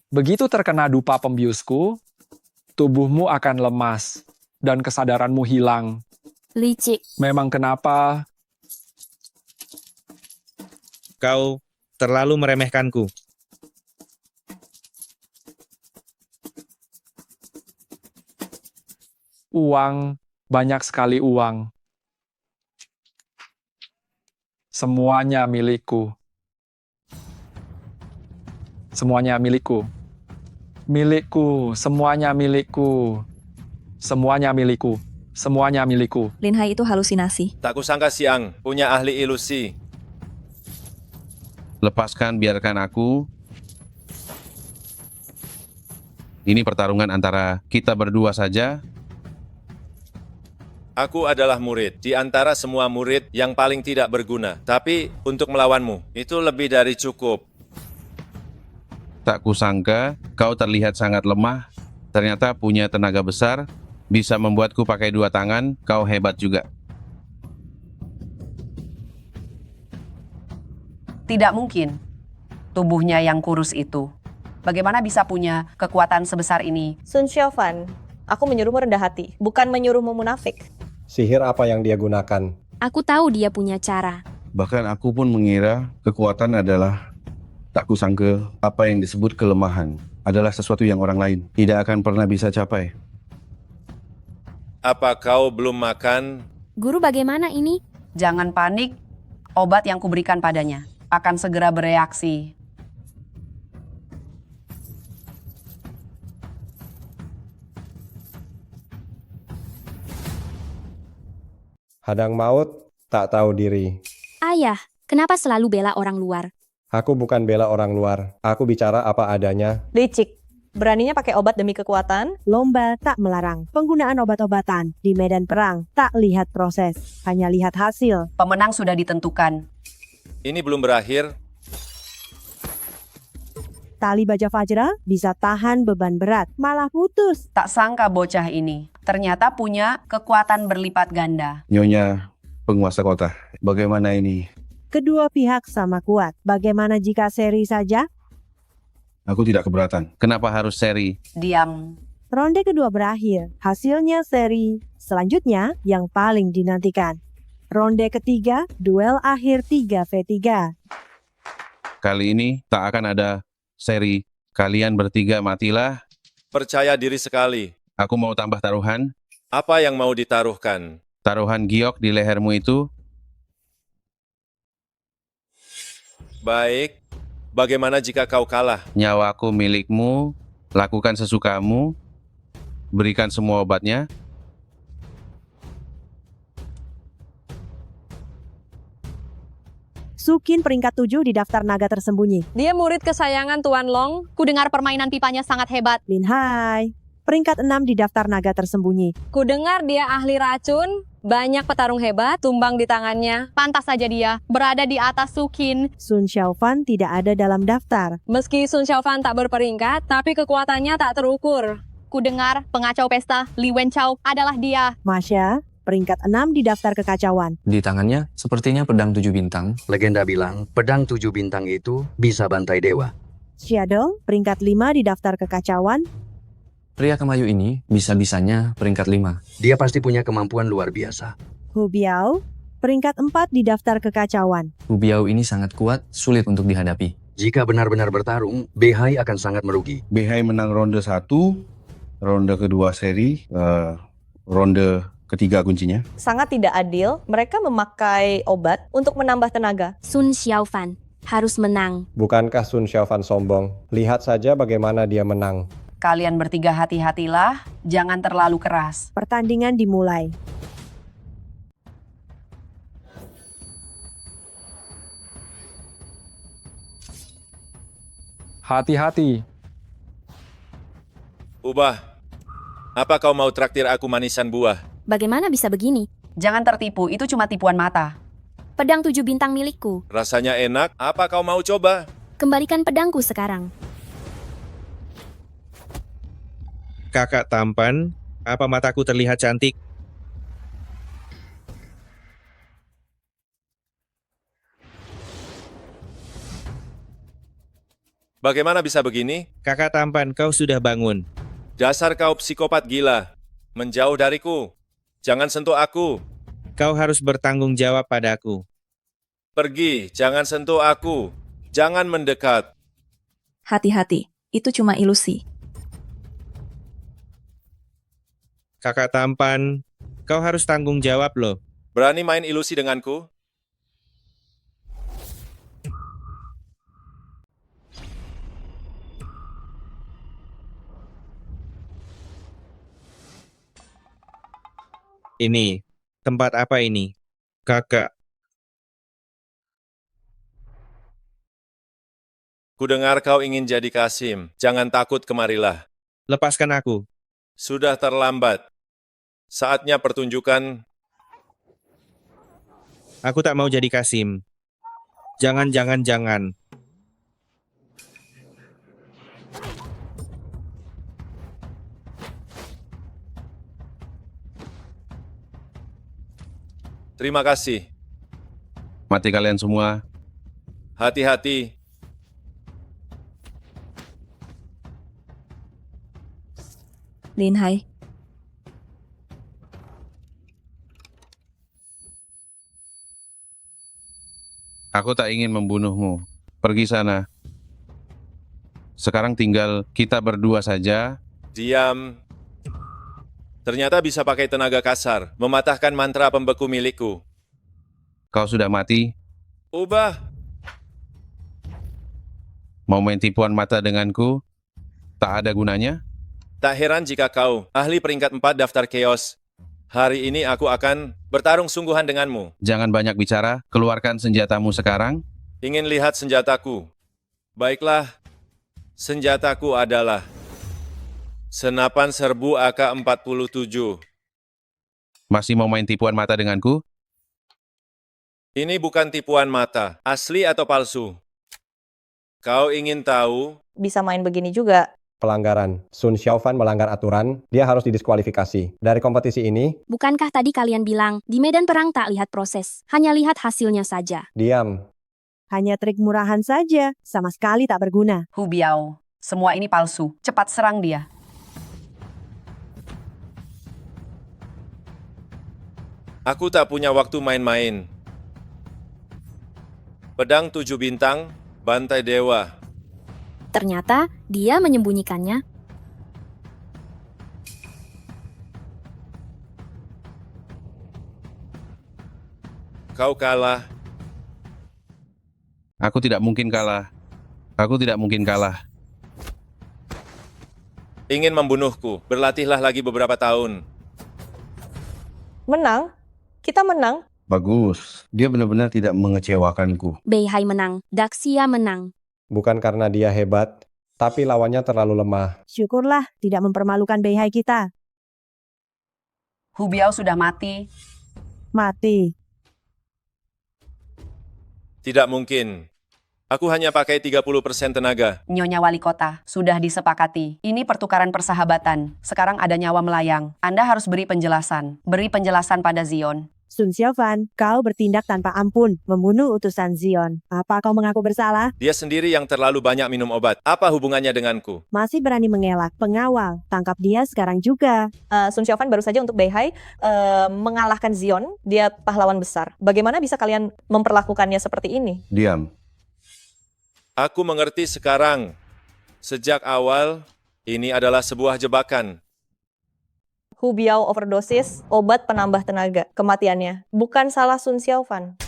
N: Begitu terkena dupa pembiusku, tubuhmu akan lemas dan kesadaranmu hilang.
M: Licik.
N: Memang kenapa?
G: Kau terlalu meremehkanku.
N: Uang, banyak sekali uang. Semuanya milikku. Semuanya milikku. Milikku, semuanya milikku. Semuanya milikku. Semuanya milikku.
M: Lin Hai itu halusinasi.
E: Tak kusangka Siang punya ahli ilusi.
C: Lepaskan, biarkan aku. Ini pertarungan antara kita berdua saja.
E: Aku adalah murid di antara semua murid yang paling tidak berguna. Tapi untuk melawanmu, itu lebih dari cukup.
C: Tak kusangka kau terlihat sangat lemah. Ternyata punya tenaga besar. Bisa membuatku pakai dua tangan. Kau hebat juga.
O: Tidak mungkin. Tubuhnya yang kurus itu. Bagaimana bisa punya kekuatan sebesar ini?
J: Sun Xiaofan, aku menyuruhmu rendah hati, bukan menyuruhmu munafik.
I: Sihir apa yang dia gunakan?
F: Aku tahu dia punya cara.
C: Bahkan aku pun mengira kekuatan adalah tak kusangka apa yang disebut kelemahan adalah sesuatu yang orang lain tidak akan pernah bisa capai.
E: Apa kau belum makan?
F: Guru bagaimana ini?
O: Jangan panik, obat yang kuberikan padanya akan segera bereaksi.
I: Hadang maut, tak tahu diri.
F: Ayah, kenapa selalu bela orang luar?
I: Aku bukan bela orang luar. Aku bicara apa adanya.
J: Licik, beraninya pakai obat demi kekuatan?
R: Lomba tak melarang penggunaan obat-obatan. Di medan perang, tak lihat proses, hanya lihat hasil.
O: Pemenang sudah ditentukan.
E: Ini belum berakhir.
R: Tali baja Fajra bisa tahan beban berat, malah putus.
O: Tak sangka bocah ini ternyata punya kekuatan berlipat ganda.
C: Nyonya penguasa kota, bagaimana ini?
R: Kedua pihak sama kuat. Bagaimana jika seri saja?
C: Aku tidak keberatan. Kenapa harus seri?
O: Diam.
R: Ronde kedua berakhir. Hasilnya seri. Selanjutnya yang paling dinantikan. Ronde ketiga, duel akhir 3v3.
C: Kali ini tak akan ada seri. Kalian bertiga matilah.
E: Percaya diri sekali.
C: Aku mau tambah taruhan.
E: Apa yang mau ditaruhkan?
C: Taruhan giok di lehermu itu.
E: Baik. Bagaimana jika kau kalah?
C: Nyawaku milikmu. Lakukan sesukamu. Berikan semua obatnya.
R: Sukin peringkat 7 di daftar naga tersembunyi.
T: Dia murid kesayangan Tuan Long. Ku dengar permainan pipanya sangat hebat.
R: Lin Hai, peringkat 6 di daftar naga tersembunyi.
T: Ku dengar dia ahli racun. Banyak petarung hebat tumbang di tangannya. Pantas saja dia berada di atas Sukin.
R: Sun Xiaofan tidak ada dalam daftar.
T: Meski Sun Xiaofan tak berperingkat, tapi kekuatannya tak terukur. Ku dengar pengacau pesta Li Wenchao adalah dia.
R: Masya, peringkat 6 di daftar kekacauan.
K: Di tangannya sepertinya pedang 7 bintang.
S: Legenda bilang, pedang 7 bintang itu bisa bantai dewa.
R: Xiaodong, peringkat 5 di daftar kekacauan.
K: Pria kemayu ini bisa-bisanya peringkat 5.
S: Dia pasti punya kemampuan luar biasa.
R: Hu Biao, peringkat 4 di daftar kekacauan.
K: Hu Biao ini sangat kuat, sulit untuk dihadapi.
S: Jika benar-benar bertarung, Beihai akan sangat merugi.
C: Beihai menang ronde 1, ronde kedua seri, ronde ketiga kuncinya.
J: Sangat tidak adil, mereka memakai obat untuk menambah tenaga.
F: Sun Xiaofan harus menang.
I: Bukankah Sun Xiaofan sombong? Lihat saja bagaimana dia menang.
O: Kalian bertiga hati-hatilah, jangan terlalu keras.
R: Pertandingan dimulai.
N: Hati-hati.
E: Ubah, apa kau mau traktir aku manisan buah?
F: Bagaimana bisa begini?
O: Jangan tertipu, itu cuma tipuan mata.
F: Pedang 7 bintang milikku.
E: Rasanya enak, apa kau mau coba?
F: Kembalikan pedangku sekarang.
G: Kakak tampan, apa mataku terlihat cantik?
E: Bagaimana bisa begini?
G: Kakak tampan, kau sudah bangun.
E: Dasar kau psikopat gila. Menjauh dariku. Jangan sentuh aku.
G: Kau harus bertanggung jawab padaku.
E: Pergi, jangan sentuh aku. Jangan mendekat.
M: Hati-hati, itu cuma ilusi.
G: Kakak tampan, kau harus tanggung jawab loh.
E: Berani main ilusi denganku?
G: Ini, tempat apa ini? Kakak,
E: Kudengar kau ingin jadi Kasim. Jangan takut, kemarilah.
G: lepaskan aku.
E: Sudah terlambat. Saatnya pertunjukan.
G: Aku tak mau jadi Kasim. Jangan.
E: Terima kasih.
C: Mati kalian semua.
E: Hati-hati.
M: Lin Hai,
C: Aku tak ingin membunuhmu. Pergi sana. Sekarang tinggal kita berdua saja.
E: Diam. Ternyata bisa pakai tenaga kasar, mematahkan mantra pembeku milikku.
C: Kau sudah mati.
E: Ubah.
C: Mau main tipuan mata denganku? Tak ada gunanya.
E: Tak heran jika kau, ahli peringkat 4 daftar Chaos. Hari ini aku akan bertarung sungguhan denganmu.
C: Jangan banyak bicara. Keluarkan senjatamu sekarang.
E: Ingin lihat senjataku? Baiklah, senjataku adalah senapan serbu AK-47.
C: Masih mau main tipuan mata denganku?
E: Ini bukan tipuan mata, asli atau palsu. Kau ingin tahu?
J: Bisa main begini juga.
I: Pelanggaran. Sun Xiaofan melanggar aturan, dia harus didiskualifikasi. Dari kompetisi ini,
F: Bukankah tadi kalian bilang, di medan perang tak lihat proses, hanya lihat hasilnya saja?
I: diam.
R: Hanya trik murahan saja, sama sekali tak berguna.
O: Hu Biao, semua ini palsu. Cepat serang dia.
E: Aku tak punya waktu main-main. Pedang 7 bintang, bantai dewa.
F: Ternyata dia menyembunyikannya.
E: Kau kalah.
C: Aku tidak mungkin kalah. Aku tidak mungkin kalah.
E: ingin membunuhku. Berlatihlah lagi beberapa tahun.
J: Menang? Kita menang?
C: Bagus. Dia benar-benar tidak mengecewakanku.
F: Beihai menang, Daxia menang.
I: Bukan karena dia hebat, tapi lawannya terlalu lemah.
R: Syukurlah tidak mempermalukan Beihai kita.
O: Hu Biao sudah mati.
R: Mati.
E: Tidak mungkin. Aku hanya pakai 30% tenaga.
O: Nyonya Wali Kota, sudah disepakati. Ini pertukaran persahabatan. Sekarang ada nyawa melayang. Anda harus beri penjelasan. Beri penjelasan pada Zion.
R: Sun Xiaofan, kau bertindak tanpa ampun, membunuh utusan Zion. Apa kau mengaku bersalah?
E: Dia sendiri yang terlalu banyak minum obat. Apa hubungannya denganku?
R: Masih berani mengelak. Pengawal, tangkap dia sekarang juga.
J: Sun Xiaofan baru saja untuk Beihai mengalahkan Zion. Dia pahlawan besar. Bagaimana bisa kalian memperlakukannya seperti ini?
C: Diam.
E: Aku mengerti sekarang. Sejak awal, ini adalah sebuah jebakan.
J: Hu Biao overdosis, obat penambah tenaga, kematiannya. Bukan salah Sun Xiaofan.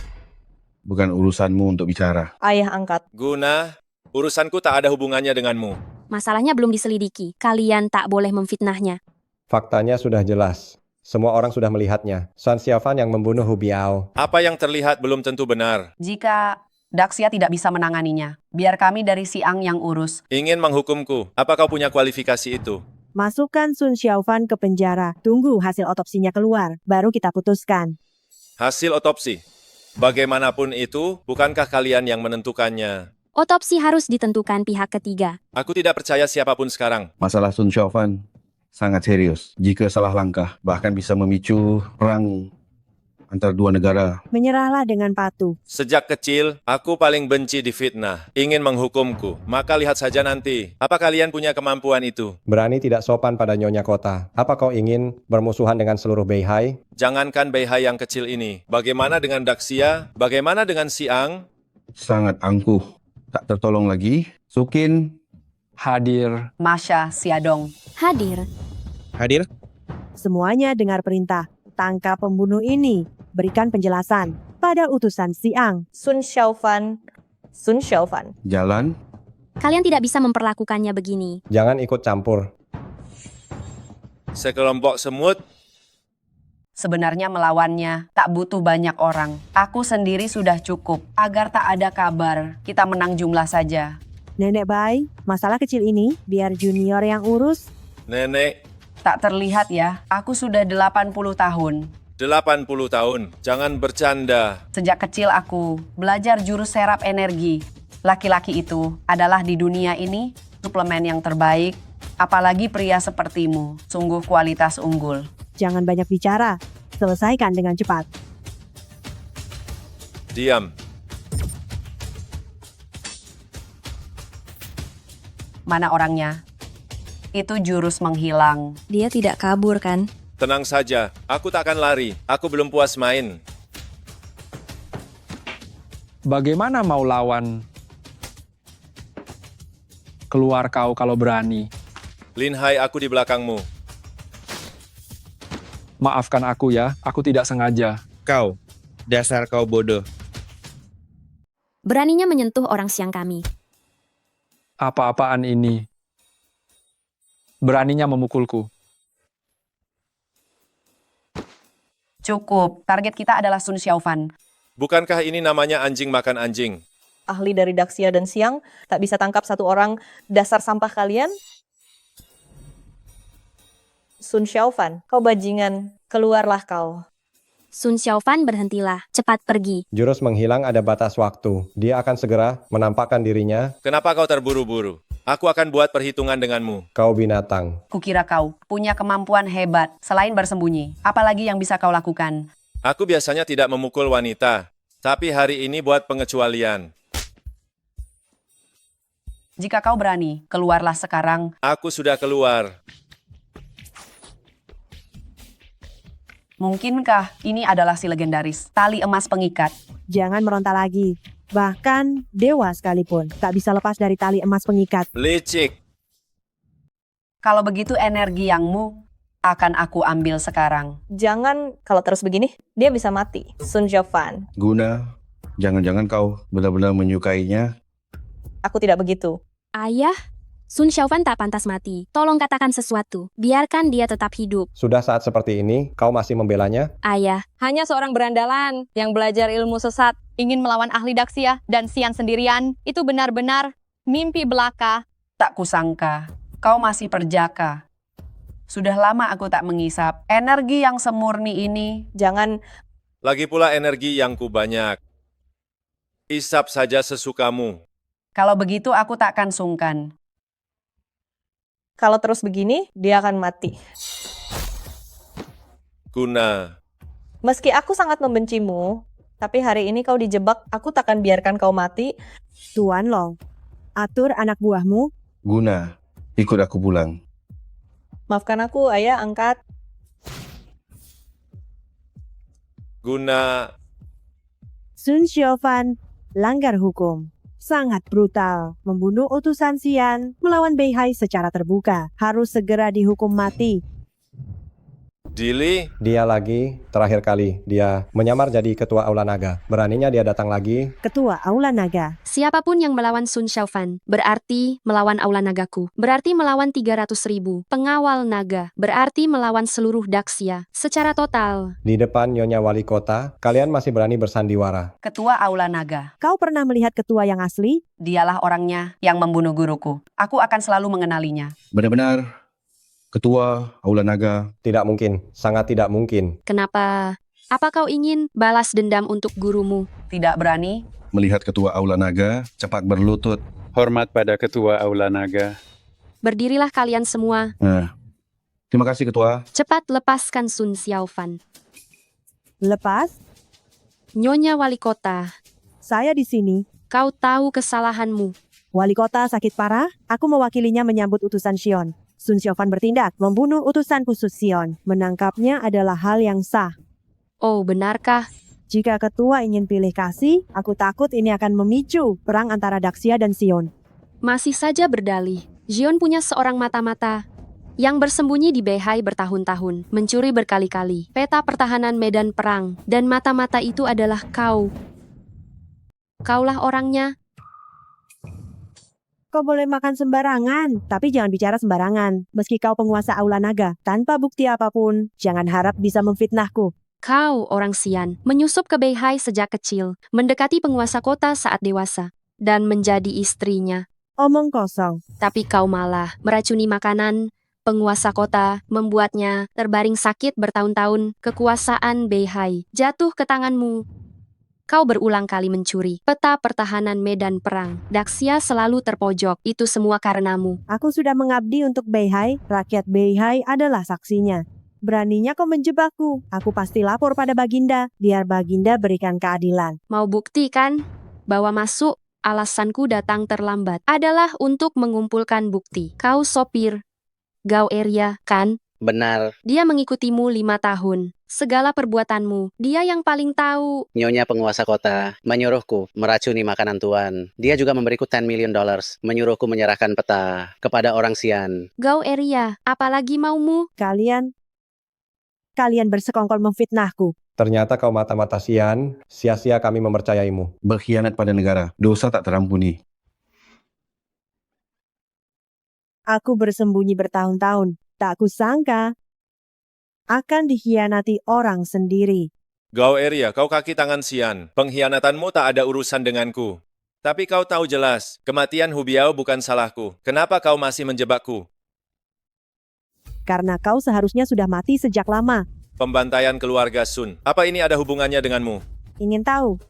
C: Bukan urusanmu untuk bicara.
J: Ayah angkat.
E: Guna, urusanku tak ada hubungannya denganmu.
F: Masalahnya belum diselidiki. Kalian tak boleh memfitnahnya.
I: Faktanya sudah jelas. Semua orang sudah melihatnya. Sun Xiaofan yang membunuh Hu Biao.
E: Apa yang terlihat belum tentu benar.
O: Jika Daxia tidak bisa menanganinya, biar kami dari Siang yang urus.
E: Ingin menghukumku. Apa kau punya kualifikasi itu?
R: Masukkan Sun Xiaofan ke penjara. Tunggu hasil otopsinya keluar, baru kita putuskan.
E: Hasil otopsi. Bagaimanapun itu, bukankah kalian yang menentukannya?
F: Otopsi harus ditentukan pihak ketiga.
E: Aku tidak percaya siapapun sekarang.
C: Masalah Sun Xiaofan sangat serius. Jika salah langkah, bahkan bisa memicu perang antara dua negara.
R: Menyerahlah dengan patuh.
E: Sejak kecil, aku paling benci difitnah. Ingin menghukumku. Maka lihat saja nanti. Apa kalian punya kemampuan itu?
I: Berani tidak sopan pada Nyonya Kota. Apa kau ingin bermusuhan dengan seluruh Beihai?
E: Jangankan Beihai yang kecil ini. Bagaimana dengan Daxia? Bagaimana dengan Siang?
C: Sangat angkuh. Tak tertolong lagi. Sukin.
N: Hadir.
O: Masha, Siadong.
F: Hadir.
G: Hadir?
R: Semuanya dengar perintah. Tangkap pembunuh ini. Berikan penjelasan pada utusan Siang.
J: Sun Xiaofan. Sun Xiaofan.
C: Jalan.
F: Kalian tidak bisa memperlakukannya begini.
I: Jangan ikut campur.
E: Sekelompok semut.
O: Sebenarnya melawannya tak butuh banyak orang. Aku sendiri sudah cukup. Agar tak ada kabar, kita menang jumlah saja.
R: Nenek Bai, masalah kecil ini biar junior yang urus.
E: Nenek.
O: Tak terlihat ya, aku sudah 80 tahun.
E: 80 tahun. Jangan bercanda.
O: Sejak kecil aku belajar jurus serap energi. Laki-laki itu adalah di dunia ini suplemen yang terbaik. Apalagi pria sepertimu. Sungguh kualitas unggul.
R: Jangan banyak bicara. Selesaikan dengan cepat.
E: Diam.
O: Mana orangnya? Itu jurus menghilang.
M: Dia tidak kabur kan?
E: Tenang saja, aku tak akan lari. Aku belum puas main.
N: Bagaimana mau lawan? Keluar kau kalau berani.
E: Lin Hai, aku di belakangmu.
N: Maafkan aku ya, aku tidak sengaja.
G: Kau, dasar kau bodoh.
F: Beraninya menyentuh orang Siang kami.
N: Apa-apaan ini? Beraninya memukulku.
O: Cukup, target kita adalah Sun Xiaofan.
E: Bukankah ini namanya anjing makan anjing?
J: Ahli dari Daxia dan Siang tak bisa tangkap satu orang, dasar sampah kalian. Sun Xiaofan, kau bajingan, keluarlah kau.
F: Sun Xiaofan, berhentilah, cepat pergi.
I: Jurus menghilang ada batas waktu. Dia akan segera menampakkan dirinya.
E: Kenapa kau terburu-buru? Aku akan buat perhitungan denganmu.
I: Kau binatang.
O: Kukira kau punya kemampuan hebat selain bersembunyi. Apalagi yang bisa kau lakukan?
E: Aku biasanya tidak memukul wanita, tapi hari ini buat pengecualian.
O: Jika kau berani, keluarlah sekarang.
E: Aku sudah keluar.
O: Mungkinkah ini adalah si legendaris tali emas pengikat?
R: Jangan meronta lagi. Bahkan dewa sekalipun tak bisa lepas dari tali emas pengikat.
E: Licik.
O: Kalau begitu energi yangmu akan aku ambil sekarang.
J: Jangan, kalau terus begini, dia bisa mati. Sun Xiaofan.
C: Guna, jangan-jangan kau benar-benar menyukainya.
J: Aku tidak begitu.
F: Ayah, Sun Xiaofan tak pantas mati. Tolong katakan sesuatu. Biarkan dia tetap hidup.
I: Sudah saat seperti ini, kau masih membelanya?
F: Ayah,
T: Hanya seorang berandalan yang belajar ilmu sesat, ingin melawan ahli Daxia dan Xian sendirian. Itu benar-benar mimpi belaka.
O: Tak kusangka, kau masih perjaka. Sudah lama aku tak mengisap. Energi yang semurni ini.
J: Jangan.
E: Lagi pula energi yang ku banyak. Isap saja sesukamu.
O: Kalau begitu aku takkan sungkan.
J: Kalau terus begini, dia akan mati.
E: Guna.
J: Meski aku sangat membencimu, tapi hari ini kau dijebak, aku takkan biarkan kau mati.
R: Tuan Long, atur anak buahmu.
C: Guna, ikut aku pulang.
J: Maafkan aku, ayah, angkat.
E: Guna.
R: Sun Xiaofan langgar hukum. Sangat brutal, membunuh utusan Xian, melawan Beihai secara terbuka. Harus segera dihukum mati.
E: Dili.
I: Dia lagi, terakhir kali, dia menyamar jadi ketua Aula Naga. Beraninya dia datang lagi.
R: Ketua Aula Naga.
F: Siapapun yang melawan Sun Xiaofan, berarti melawan Aula Nagaku. Berarti melawan 300.000 pengawal naga. Berarti melawan seluruh Daxia. Secara total.
I: Di depan Nyonya Wali Kota, kalian masih berani bersandiwara.
O: Ketua Aula Naga.
R: Kau pernah melihat ketua yang asli?
O: Dialah orangnya yang membunuh guruku. Aku akan selalu mengenalinya.
C: Benar-benar Ketua Aula Naga.
I: Tidak mungkin, sangat tidak mungkin.
F: Kenapa? Apa kau ingin balas dendam untuk gurumu?
O: Tidak berani.
C: Melihat Ketua Aula Naga, cepat berlutut.
U: Hormat pada Ketua Aula Naga.
F: Berdirilah kalian semua.
C: Terima kasih Ketua.
F: Cepat lepaskan Sun Xiaofan.
R: Lepas?
F: Nyonya Wali Kota.
R: Saya di sini.
F: Kau tahu kesalahanmu.
R: Wali Kota sakit parah, aku mewakilinya menyambut utusan Xion. Sun Xiaofan bertindak, membunuh utusan khusus Xion. Menangkapnya adalah hal yang sah.
F: Oh, benarkah?
R: Jika ketua ingin pilih kasih, aku takut ini akan memicu perang antara Daxia dan Xion.
F: Masih saja berdalih. Xion punya seorang mata-mata yang bersembunyi di Beihai bertahun-tahun, mencuri berkali-kali peta pertahanan medan perang, dan mata-mata itu adalah kau. Kaulah orangnya.
R: Kau boleh makan sembarangan, tapi jangan bicara sembarangan. Meski kau penguasa Aula Naga, tanpa bukti apapun, jangan harap bisa memfitnahku.
F: Kau, orang Xian, menyusup ke Beihai sejak kecil, mendekati penguasa kota saat dewasa, dan menjadi istrinya.
R: Omong kosong.
F: Tapi kau malah meracuni makanan penguasa kota, membuatnya terbaring sakit bertahun-tahun. Kekuasaan Beihai jatuh ke tanganmu. Kau berulang kali mencuri peta pertahanan medan perang. Daxia selalu terpojok. Itu semua karenamu.
R: Aku sudah mengabdi untuk Beihai. Rakyat Beihai adalah saksinya. Beraninya kau menjebakku. Aku pasti lapor pada Baginda, biar Baginda berikan keadilan.
F: Mau bukti kan? Bahwa masuk, alasanku datang terlambat adalah untuk mengumpulkan bukti. Kau sopir Gao Eria, kan?
Q: Benar.
F: Dia mengikutimu 5 tahun. Segala perbuatanmu, dia yang paling tahu.
Q: Nyonya penguasa kota menyuruhku meracuni makanan tuan. Dia juga memberiku $10 million, menyuruhku menyerahkan peta kepada orang Xian.
F: Gao Eria, apalagi maumu?
R: Kalian bersekongkol memfitnahku.
I: Ternyata kau mata-mata Xian, sia-sia kami mempercayaimu.
C: Berkhianat pada negara, dosa tak terampuni.
R: Aku bersembunyi bertahun-tahun, tak kusangka akan dikhianati orang sendiri.
E: Gao Eria, kau kaki tangan Xian. Pengkhianatanmu tak ada urusan denganku. Tapi kau tahu jelas, kematian Hu Biao bukan salahku. Kenapa kau masih menjebakku?
R: Karena kau seharusnya sudah mati sejak lama.
E: Pembantaian keluarga Sun. Apa ini ada hubungannya denganmu?
R: Ingin tahu?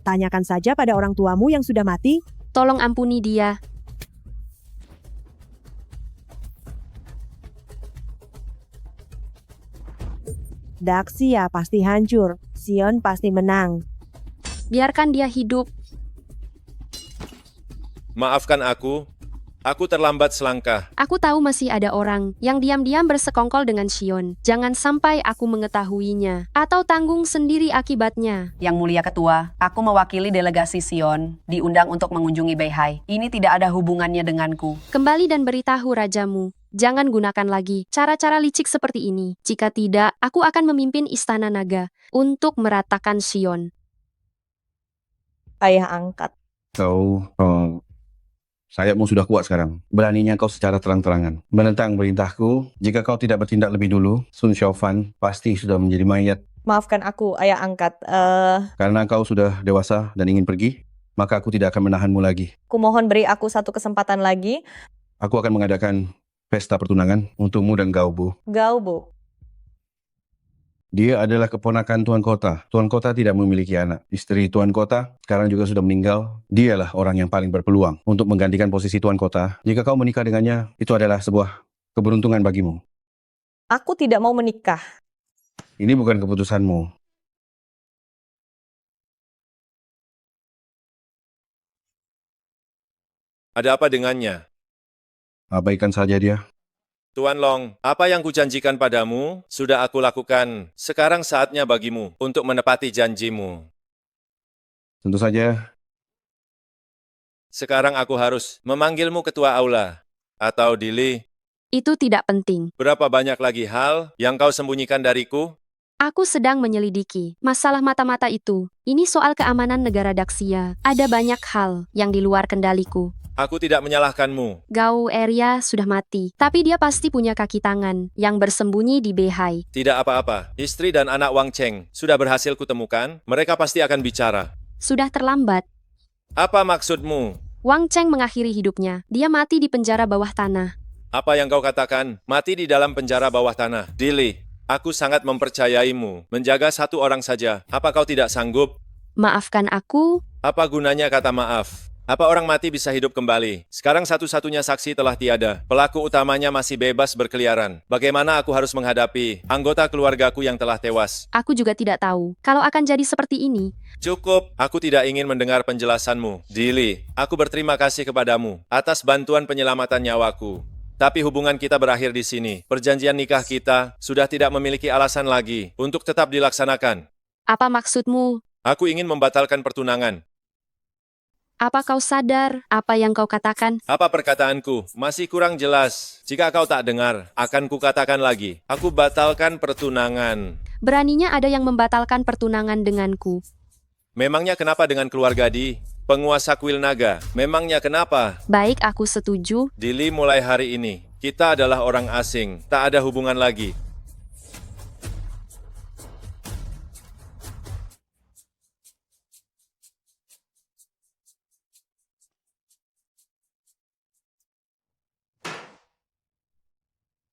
R: Tanyakan saja pada orang tuamu yang sudah mati.
F: Tolong ampuni dia.
R: Daxia pasti hancur, Xion pasti menang.
F: Biarkan dia hidup.
E: Maafkan aku terlambat selangkah.
F: Aku tahu masih ada orang yang diam-diam bersekongkol dengan Xion. Jangan sampai aku mengetahuinya, atau tanggung sendiri akibatnya.
O: Yang mulia ketua, aku mewakili delegasi Xion, diundang untuk mengunjungi Beihai. Ini tidak ada hubungannya denganku.
F: Kembali dan beritahu rajamu. Jangan gunakan lagi cara-cara licik seperti ini. Jika tidak, aku akan memimpin Istana Naga untuk meratakan Xion.
J: Ayah angkat.
C: Kau Sayapmu sudah kuat sekarang. Beraninya kau secara terang-terangan menentang perintahku. Jika kau tidak bertindak lebih dulu, Sun Xiaofan pasti sudah menjadi mayat.
J: Maafkan aku, ayah angkat.
C: Karena kau sudah dewasa dan ingin pergi, maka aku tidak akan menahanmu lagi.
J: Kumohon beri aku satu kesempatan lagi.
C: Aku akan mengadakan pesta pertunangan untukmu dan Gaobo.
J: Gaobo.
C: Dia adalah keponakan Tuan Kota. Tuan Kota tidak memiliki anak. Istri Tuan Kota sekarang juga sudah meninggal. Dialah orang yang paling berpeluang untuk menggantikan posisi Tuan Kota. Jika kau menikah dengannya, itu adalah sebuah keberuntungan bagimu.
J: Aku tidak mau menikah.
C: Ini bukan keputusanmu.
E: Ada apa dengannya?
C: Abaikan saja dia.
E: Tuan Long, apa yang kujanjikan padamu sudah aku lakukan. Sekarang saatnya bagimu untuk menepati janjimu.
C: Tentu saja.
E: Sekarang aku harus memanggilmu ketua aula. Atau Dili,
F: Itu tidak penting.
E: berapa banyak lagi hal yang kau sembunyikan dariku?
F: Aku sedang menyelidiki masalah mata-mata itu. Ini soal keamanan negara Daxia. Ada banyak hal yang di luar kendaliku.
E: Aku tidak menyalahkanmu.
F: Gao Eria sudah mati, tapi dia pasti punya kaki tangan yang bersembunyi di Beihai.
E: Tidak apa-apa. Istri dan anak Wang Cheng sudah berhasil kutemukan. Mereka pasti akan bicara.
F: Sudah terlambat.
E: Apa maksudmu?
F: Wang Cheng mengakhiri hidupnya. Dia mati di penjara bawah tanah.
E: Apa yang kau katakan? Mati di dalam penjara bawah tanah. Dili, aku sangat mempercayaimu. Menjaga satu orang saja. Apa kau tidak sanggup?
F: Maafkan aku.
E: Apa gunanya kata maaf? Apa orang mati bisa hidup kembali? Sekarang satu-satunya saksi telah tiada. Pelaku utamanya masih bebas berkeliaran. Bagaimana aku harus menghadapi anggota keluargaku yang telah tewas?
F: Aku juga tidak tahu kalau akan jadi seperti ini.
E: Cukup, aku tidak ingin mendengar penjelasanmu. Dili, aku berterima kasih kepadamu atas bantuan penyelamatan nyawaku. Tapi hubungan kita berakhir di sini. Perjanjian nikah kita sudah tidak memiliki alasan lagi untuk tetap dilaksanakan.
F: Apa maksudmu?
E: Aku ingin membatalkan pertunangan.
F: Apa kau sadar apa yang kau katakan?
E: Apa perkataanku? Masih kurang jelas. Jika kau tak dengar, akan kukatakan lagi. Aku batalkan pertunangan.
F: Beraninya ada yang membatalkan pertunangan denganku.
E: Memangnya kenapa dengan keluarga Di? Penguasa kuil naga. Memangnya kenapa?
F: Baik, aku setuju.
E: Dili, mulai hari ini, kita adalah orang asing. Tak ada hubungan lagi.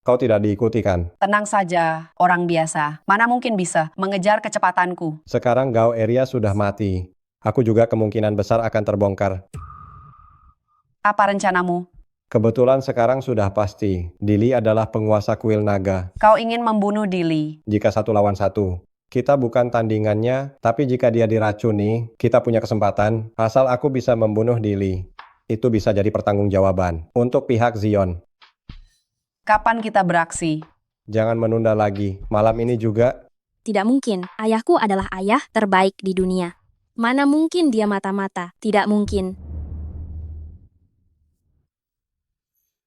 I: Kau tidak diikuti kan?
O: Tenang saja, orang biasa. Mana mungkin bisa mengejar kecepatanku.
I: Sekarang Gao Eria sudah mati. Aku juga kemungkinan besar akan terbongkar.
O: Apa rencanamu?
I: Kebetulan sekarang sudah pasti, Dili adalah penguasa kuil naga.
O: Kau ingin membunuh Dili.
I: Jika 1 lawan 1. Kita bukan tandingannya, tapi jika dia diracuni, kita punya kesempatan. Asal aku bisa membunuh Dili. Itu bisa jadi pertanggungjawaban untuk pihak Zion.
O: Kapan kita beraksi?
I: Jangan menunda lagi. Malam ini juga.
M: Tidak mungkin. Ayahku adalah ayah terbaik di dunia. Mana mungkin dia mata-mata? Tidak mungkin.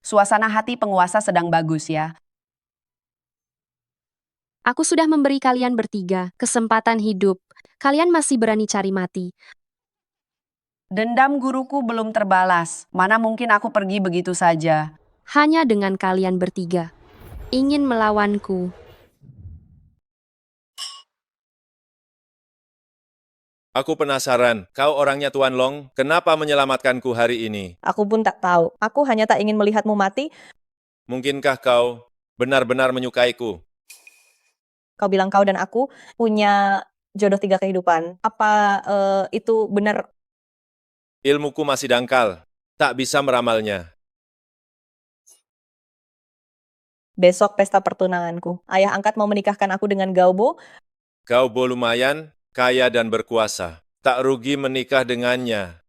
O: Suasana hati penguasa sedang bagus ya.
F: Aku sudah memberi kalian bertiga kesempatan hidup. Kalian masih berani cari mati.
O: Dendam guruku belum terbalas. Mana mungkin aku pergi begitu saja.
F: Hanya dengan kalian bertiga. Ingin melawanku.
E: Aku penasaran, kau orangnya Tuan Long, kenapa menyelamatkanku hari ini?
J: Aku pun tak tahu. Aku hanya tak ingin melihatmu mati.
E: Mungkinkah kau benar-benar menyukaiku?
J: Kau bilang kau dan aku punya jodoh 3 kehidupan. Apa itu benar?
E: Ilmuku masih dangkal, tak bisa meramalnya.
J: Besok pesta pertunanganku. Ayah angkat mau menikahkan aku dengan Gaobo.
E: Gaobo lumayan, kaya dan berkuasa. Tak rugi menikah dengannya.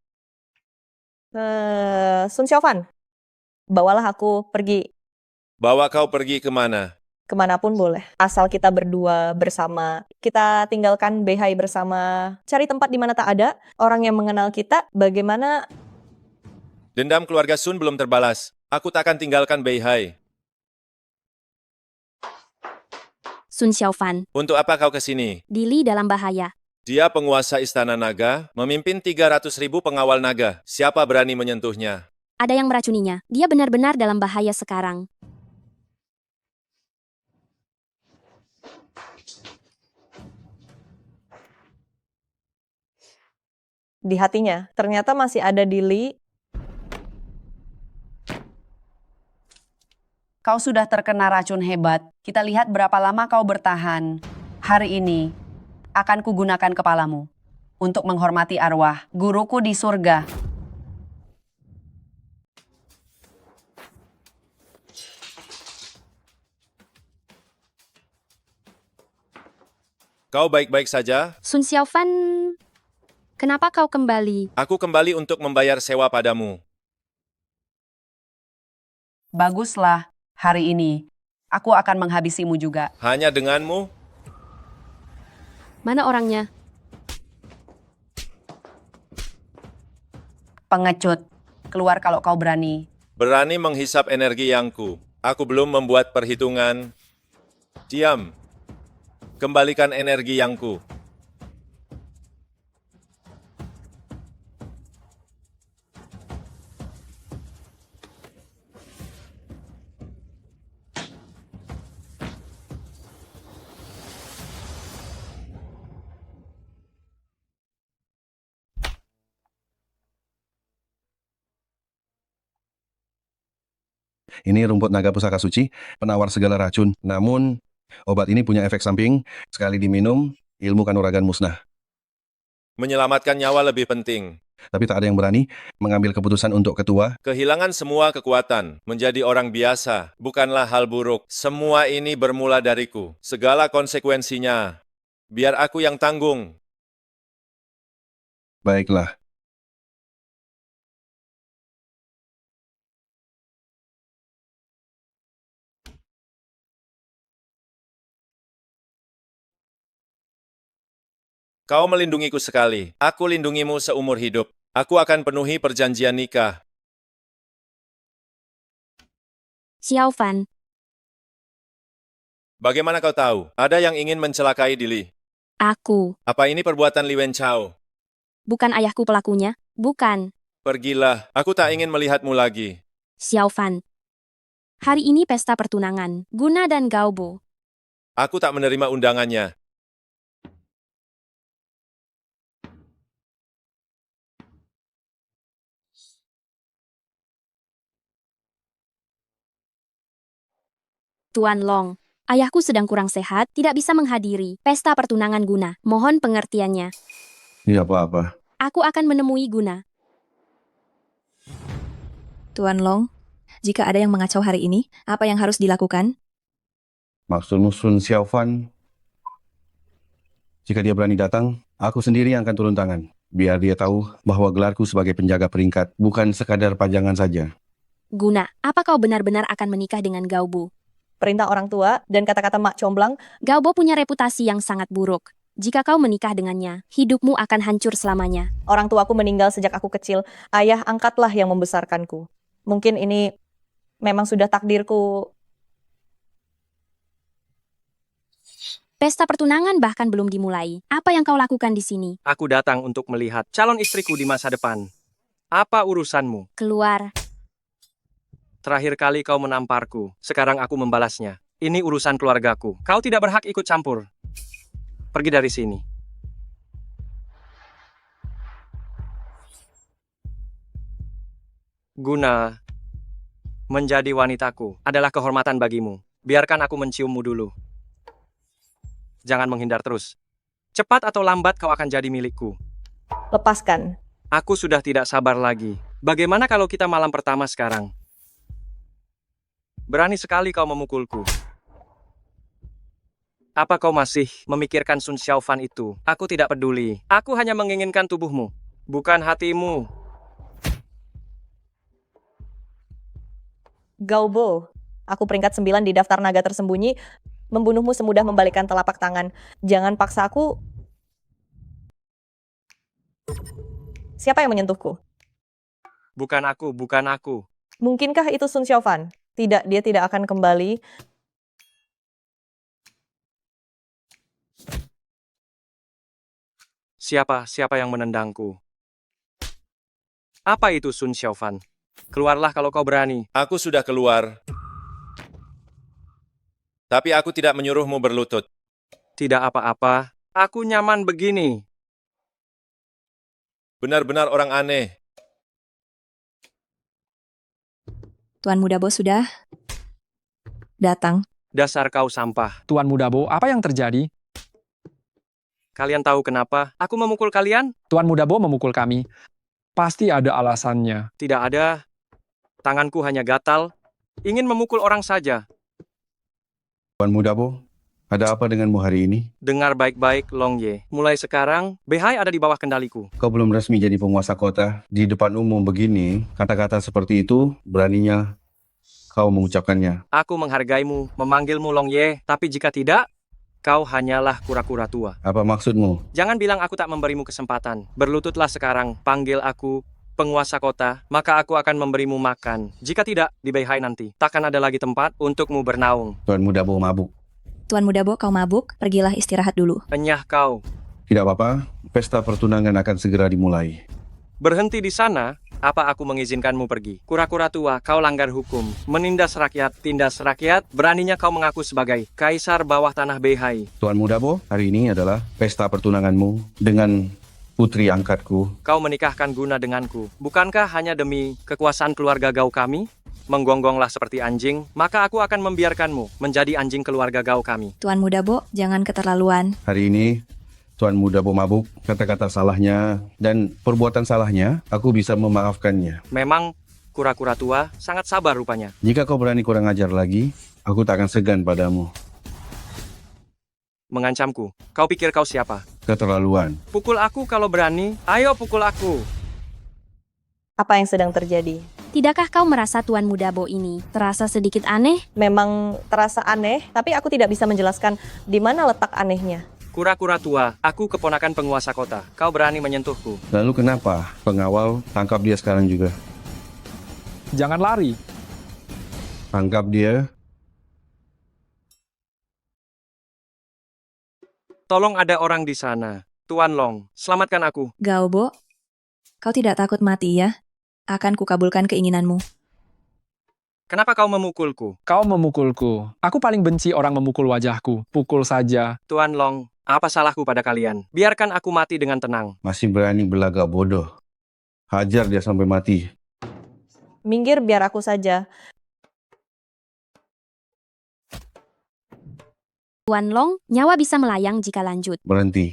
J: Sun Xiaofan, bawalah aku pergi
E: Bawa kau pergi kemana?
J: kemanapun boleh. Asal kita berdua bersama. Kita tinggalkan Beihai bersama. Cari tempat di mana tak ada orang yang mengenal kita. Bagaimana?
E: Dendam keluarga Sun belum terbalas. Aku takkan tinggalkan Beihai.
M: Sun Xiaofan.
E: Untuk apa kau ke sini?
M: Dili dalam bahaya.
E: Dia penguasa istana naga, memimpin 300.000 pengawal naga. Siapa berani menyentuhnya?
F: Ada yang meracuninya. Dia benar-benar dalam bahaya sekarang.
J: Di hatinya, ternyata masih ada Dili.
O: Kau sudah terkena racun hebat. Kita lihat berapa lama kau bertahan. Hari ini akan kugunakan kepalamu untuk menghormati arwah guruku di surga.
E: Kau baik-baik saja?
F: Sun Xiaofan, kenapa kau kembali?
E: Aku kembali untuk membayar sewa padamu.
O: Baguslah, hari ini aku akan menghabisimu juga.
E: Hanya denganmu?
F: Mana orangnya?
O: Pengecut, keluar kalau kau berani.
E: Berani menghisap energi yangku. Aku belum membuat perhitungan. Diam. Kembalikan energi yangku.
C: Ini rumput naga pusaka suci, penawar segala racun. Namun, obat ini punya efek samping. Sekali diminum, ilmu kanuragan musnah.
E: Menyelamatkan nyawa lebih penting.
C: Tapi tak ada yang berani mengambil keputusan untuk ketua.
E: Kehilangan semua kekuatan, menjadi orang biasa, bukanlah hal buruk. Semua ini bermula dariku. Segala konsekuensinya, biar aku yang tanggung.
C: Baiklah.
E: Kau melindungiku sekali. Aku lindungimu seumur hidup. Aku akan penuhi perjanjian nikah.
F: Xiaofan,
E: Bagaimana kau tahu? Ada yang ingin mencelakai Dili.
F: aku.
E: Apa ini perbuatan Li Wenchao?
F: Bukan ayahku pelakunya. Bukan.
E: Pergilah, aku tak ingin melihatmu lagi.
F: Xiaofan. Hari ini pesta pertunangan. Guna dan Gaobo.
E: Aku tak menerima undangannya.
F: Tuan Long, ayahku sedang kurang sehat, tidak bisa menghadiri pesta pertunangan Guna. Mohon pengertiannya.
C: Tidak apa-apa.
F: Aku akan menemui Guna.
M: Tuan Long, jika ada yang mengacau hari ini, apa yang harus dilakukan?
C: Maksudmu Sun Xiaofan? Jika dia berani datang, aku sendiri yang akan turun tangan. Biar dia tahu bahwa gelarku sebagai penjaga peringkat bukan sekadar pajangan saja.
F: Guna, apa kau benar-benar akan menikah dengan Gaobo?
J: Perintah orang tua dan kata-kata Mak Comblang.
F: Gaobo punya reputasi yang sangat buruk. Jika kau menikah dengannya, hidupmu akan hancur selamanya.
J: Orang tuaku meninggal sejak aku kecil. Ayah angkatlah yang membesarkanku. Mungkin ini memang sudah takdirku.
F: Pesta pertunangan bahkan belum dimulai. Apa yang kau lakukan di sini?
L: Aku datang untuk melihat calon istriku di masa depan. Apa urusanmu?
F: Keluar.
L: Terakhir kali kau menamparku, sekarang aku membalasnya. Ini urusan keluargaku. Kau tidak berhak ikut campur. Pergi dari sini. Guna menjadi wanitaku adalah kehormatan bagimu. Biarkan aku menciummu dulu. Jangan menghindar terus. Cepat atau lambat kau akan jadi milikku.
J: Lepaskan.
L: Aku sudah tidak sabar lagi. Bagaimana kalau kita malam pertama sekarang? Berani sekali kau memukulku. Apa kau masih memikirkan Sun Xiaofan itu? Aku tidak peduli. Aku hanya menginginkan tubuhmu, bukan hatimu.
J: Gaobo, aku peringkat 9 di daftar naga tersembunyi. Membunuhmu semudah membalikkan telapak tangan. Jangan paksa aku. Siapa yang menyentuhku?
L: Bukan aku, bukan aku.
J: Mungkinkah itu Sun Xiaofan? Tidak, dia tidak akan kembali.
L: Siapa yang menendangku? Apa itu Sun Xiaofan? Keluarlah kalau kau berani.
E: Aku sudah keluar. Tapi aku tidak menyuruhmu berlutut.
L: Tidak apa-apa. Aku nyaman begini.
E: Benar-benar orang aneh.
M: Tuan Muda Bo sudah datang.
L: Dasar kau sampah.
N: Tuan Muda Bo, apa yang terjadi?
L: Kalian tahu kenapa aku memukul kalian?
N: Tuan Muda Bo memukul kami. Pasti ada alasannya.
L: Tidak ada. Tanganku hanya gatal. Ingin memukul orang saja.
C: Tuan Muda Bo, ada apa denganmu hari ini?
L: Dengar baik-baik, Long Ye. Mulai sekarang, Beihai ada di bawah kendaliku.
C: Kau belum resmi jadi penguasa kota. Di depan umum begini, kata-kata seperti itu, beraninya kau mengucapkannya.
L: Aku menghargaimu, memanggilmu Long Ye. Tapi jika tidak, kau hanyalah kura-kura tua.
C: Apa maksudmu?
L: Jangan bilang aku tak memberimu kesempatan. Berlututlah sekarang, panggil aku penguasa kota, maka aku akan memberimu makan. Jika tidak, di Beihai nanti, takkan ada lagi tempat untukmu bernaung.
C: Tuan Muda Bo mabuk.
M: Tuan Muda Bo, kau mabuk, pergilah istirahat dulu.
L: Enyah kau.
C: Tidak apa-apa, pesta pertunangan akan segera dimulai.
L: Berhenti di sana, apa aku mengizinkanmu pergi? Kura-kura tua, kau langgar hukum. Menindas rakyat, tindas rakyat, beraninya kau mengaku sebagai kaisar bawah tanah Beihai.
C: Tuan Muda Bo, hari ini adalah pesta pertunanganmu dengan putri angkatku.
L: Kau menikahkan Guna denganku. Bukankah hanya demi kekuasaan keluarga Gao kami? Menggonggonglah seperti anjing, maka aku akan membiarkanmu menjadi anjing keluarga Gao kami.
M: Tuan Muda Bo, jangan keterlaluan.
C: Hari ini, Tuan Muda Bo mabuk, kata-kata salahnya dan perbuatan salahnya, aku bisa memaafkannya.
L: Memang kura-kura tua sangat sabar rupanya.
C: Jika kau berani kurang ajar lagi, aku tak akan segan padamu.
L: Mengancamku. Kau pikir kau siapa?
C: Keterlaluan.
L: Pukul aku kalau berani. Ayo pukul aku.
J: Apa yang sedang terjadi?
F: Tidakkah kau merasa Tuan Muda Bo ini terasa sedikit aneh?
J: Memang terasa aneh, tapi aku tidak bisa menjelaskan di mana letak anehnya.
L: Kura-kura tua, aku keponakan penguasa kota. Kau berani menyentuhku.
C: Lalu kenapa? Pengawal, tangkap dia sekarang juga.
N: Jangan lari.
C: Tangkap dia.
L: Tolong ada orang di sana. Tuan Long, selamatkan aku.
M: Gao Bo, kau tidak takut mati ya? Akan kukabulkan keinginanmu.
L: Kenapa kau memukulku?
N: Kau memukulku. Aku paling benci orang memukul wajahku. Pukul saja.
L: Tuan Long, apa salahku pada kalian? Biarkan aku mati dengan tenang.
C: Masih berani berlagak bodoh. Hajar dia sampai mati.
J: Minggir biar aku saja.
F: Tuan Long, nyawa bisa melayang jika lanjut.
C: Berhenti.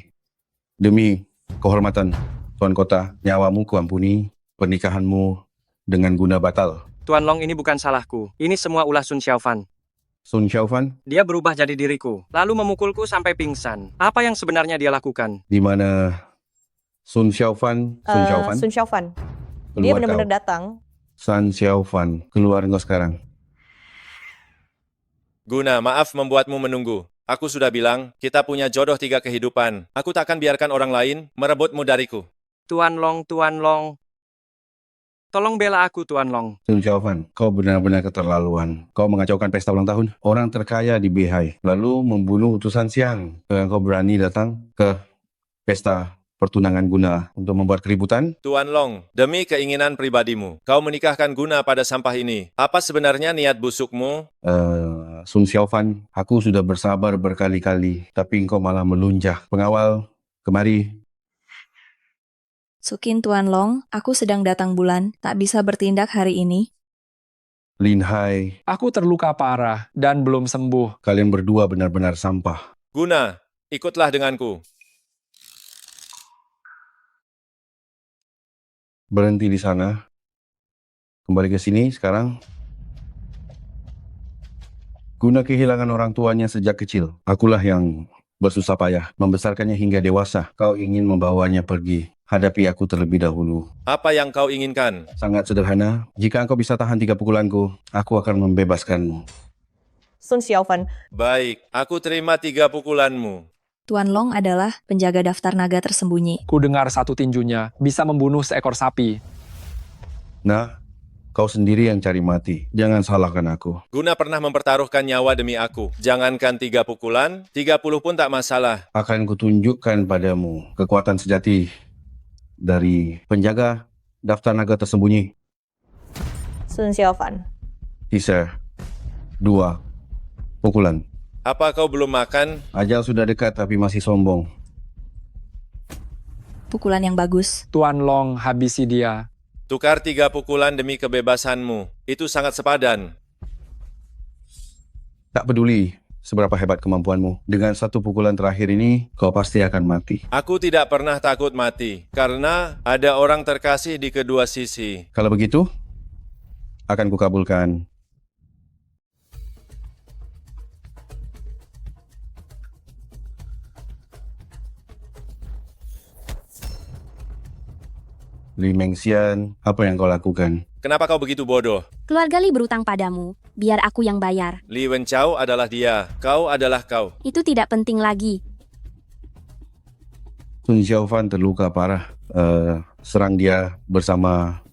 C: Demi kehormatan Tuan Kota, nyawamu kuampuni, pernikahanmu dengan Guna batal.
L: Tuan Long, ini bukan salahku. Ini semua ulah Sun Xiaofan.
C: Sun Xiaofan?
L: Dia berubah jadi diriku, lalu memukulku sampai pingsan. Apa yang sebenarnya dia lakukan?
C: Di mana Sun Xiaofan?
J: Sun Xiaofan. Dia
C: Keluar
J: benar-benar
C: kau.
J: datang.
C: Sun Xiaofan, keluar engkau sekarang.
E: Guna, maaf membuatmu menunggu. Aku sudah bilang, kita punya jodoh 3 kehidupan. Aku tak akan biarkan orang lain merebutmu dariku.
L: Tuan Long, Tuan Long. Tolong bela aku, Tuan Long.
C: Sun Xiaofan, kau benar-benar keterlaluan. Kau mengacaukan pesta ulang tahun orang terkaya di Beihai, lalu membunuh utusan Siang. Kau berani datang ke pesta pertunangan Guna untuk membuat keributan?
E: Tuan Long, demi keinginan pribadimu, kau menikahkan Guna pada sampah ini. Apa sebenarnya niat busukmu?
C: Sun Xiaofan, aku sudah bersabar berkali-kali, tapi engkau malah melunjak. Pengawal, kemari.
M: Sukin Tuan Long, aku sedang datang bulan, tak bisa bertindak hari ini.
C: Lin Hai,
N: Aku terluka parah dan belum sembuh.
C: kalian berdua benar-benar sampah.
E: Guna, ikutlah denganku.
C: Berhenti di sana. Kembali ke sini sekarang. Guna kehilangan orang tuanya sejak kecil. Akulah yang bersusah payah membesarkannya hingga dewasa. Kau ingin membawanya pergi. Hadapi aku terlebih dahulu.
E: Apa yang kau inginkan?
C: Sangat sederhana. Jika engkau bisa tahan 3 pukulanku, aku akan membebaskanmu.
J: Sun Xiaofan.
E: Baik, aku terima 3 pukulanmu.
M: Tuan Long adalah penjaga daftar naga tersembunyi.
N: Ku dengar satu tinjunya bisa membunuh seekor sapi.
C: Nah, kau sendiri yang cari mati. Jangan salahkan aku.
E: Guna pernah mempertaruhkan nyawa demi aku. Jangankan 3 pukulan, 30 pun tak masalah.
C: Akan kutunjukkan padamu kekuatan sejati dari penjaga daftar naga tersembunyi.
J: Sun Xiaofan.
C: Sisa 2 pukulan.
E: Apa kau belum makan?
C: Ajal sudah dekat tapi masih sombong.
M: Pukulan yang bagus.
N: Tuan Long, habisi dia.
E: Tukar 3 pukulan demi kebebasanmu. Itu sangat sepadan.
C: Tak peduli seberapa hebat kemampuanmu. Dengan 1 pukulan terakhir ini, kau pasti akan mati.
E: Aku tidak pernah takut mati, karena ada orang terkasih di kedua sisi.
C: Kalau begitu, akan kukabulkan. Li Mengxian, apa yang kau lakukan?
E: Kenapa kau begitu bodoh?
F: Keluarga Li berutang padamu, biar aku yang bayar.
E: Li Wenchao adalah dia, kau adalah kau.
F: Itu tidak penting lagi.
C: Sun Xiaofan terluka parah. Serang dia bersama.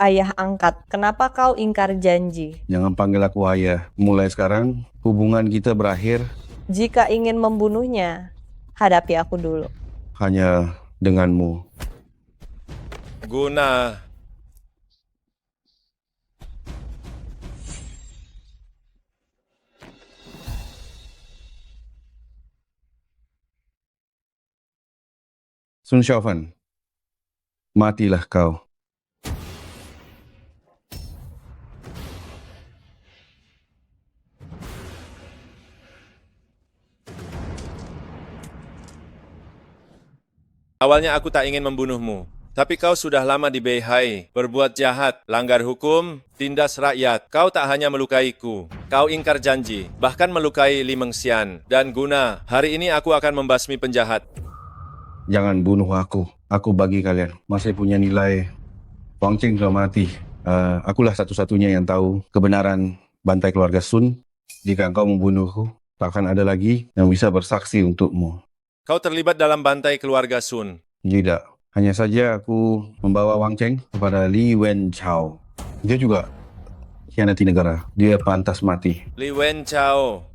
J: Ayah angkat, kenapa kau ingkar janji?
C: Jangan panggil aku ayah. Mulai sekarang, hubungan kita berakhir
J: Jika ingin membunuhnya, hadapi aku dulu.
C: hanya denganmu.
E: Guna.
C: Sun Xiaofan, matilah kau.
E: Awalnya aku tak ingin membunuhmu, tapi kau sudah lama di Beihai, berbuat jahat, langgar hukum, tindas rakyat. Kau tak hanya melukaiku, kau ingkar janji, bahkan melukai Li Mengxian. Dan Guna, hari ini aku akan membasmi penjahat.
C: Jangan bunuh aku. Aku bagi kalian masih punya nilai. Wang Cheng sudah mati. Akulah satu-satunya yang tahu kebenaran bantai keluarga Sun. Jika engkau membunuhku, takkan ada lagi yang bisa bersaksi untukmu.
E: Kau terlibat dalam bantai keluarga Sun.
C: Tidak. Hanya saja aku membawa Wang Cheng kepada Li Wenchao. Dia juga khianati negara. Dia pantas mati.
E: Li Wenchao.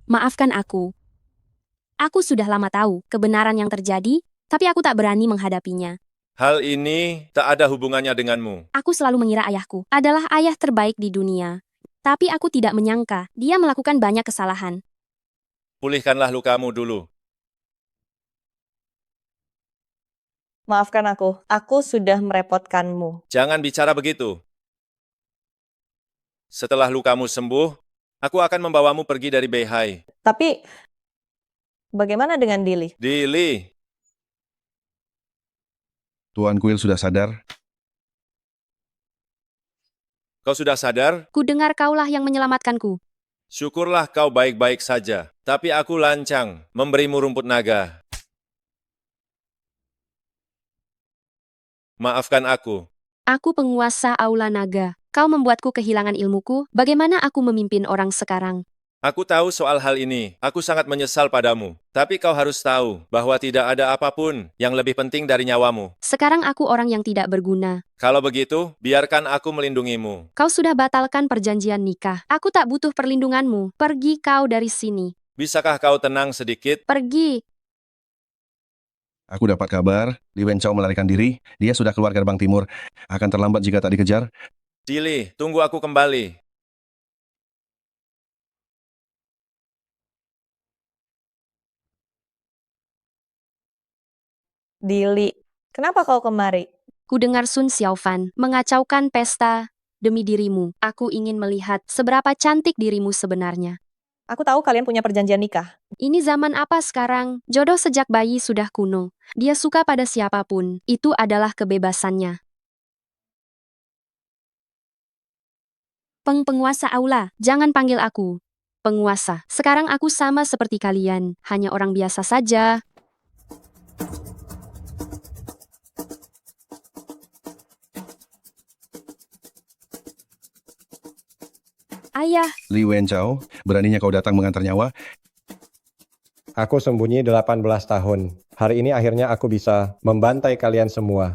F: Maafkan aku. Aku sudah lama tahu kebenaran yang terjadi, tapi aku tak berani menghadapinya.
E: Hal ini tak ada hubungannya denganmu.
F: Aku selalu mengira ayahku adalah ayah terbaik di dunia. Tapi aku tidak menyangka dia melakukan banyak kesalahan.
E: Pulihkanlah lukamu dulu.
J: Maafkan aku sudah merepotkanmu.
E: Jangan bicara begitu. Setelah lukamu sembuh, aku akan membawamu pergi dari Beihai.
J: Tapi, bagaimana dengan Dili?
E: Dili.
C: Tuan Kuil sudah sadar?
E: Kau sudah sadar?
F: Ku dengar kaulah yang menyelamatkanku.
E: Syukurlah kau baik-baik saja. Tapi aku lancang memberimu rumput naga. Maafkan aku.
F: Aku penguasa Aula Naga. Kau membuatku kehilangan ilmuku. Bagaimana aku memimpin orang sekarang?
E: Aku tahu soal hal ini. Aku sangat menyesal padamu. Tapi kau harus tahu bahwa tidak ada apapun yang lebih penting dari nyawamu.
F: Sekarang aku orang yang tidak berguna.
E: Kalau begitu, biarkan aku melindungimu.
F: Kau sudah batalkan perjanjian nikah. Aku tak butuh perlindunganmu. Pergi kau dari sini.
E: Bisakah kau tenang sedikit?
F: Pergi.
C: Aku dapat kabar, Li Wenchao melarikan diri. Dia sudah keluar gerbang timur. Akan terlambat jika tak dikejar.
E: Dili, tunggu aku kembali.
J: Dili, kenapa kau kemari?
F: Ku dengar Sun Xiaofan mengacaukan pesta demi dirimu. Aku ingin melihat seberapa cantik dirimu sebenarnya.
J: Aku tahu kalian punya perjanjian nikah.
F: Ini zaman apa sekarang? Jodoh sejak bayi sudah kuno. Dia suka pada siapapun. Itu adalah kebebasannya. Penguasa Aula, jangan panggil aku penguasa. Sekarang aku sama seperti kalian, hanya orang biasa saja. Ayah.
C: Li Wenchao, beraninya kau datang mengantar nyawa?
I: Aku sembunyi 18 tahun. Hari ini akhirnya aku bisa membantai kalian semua.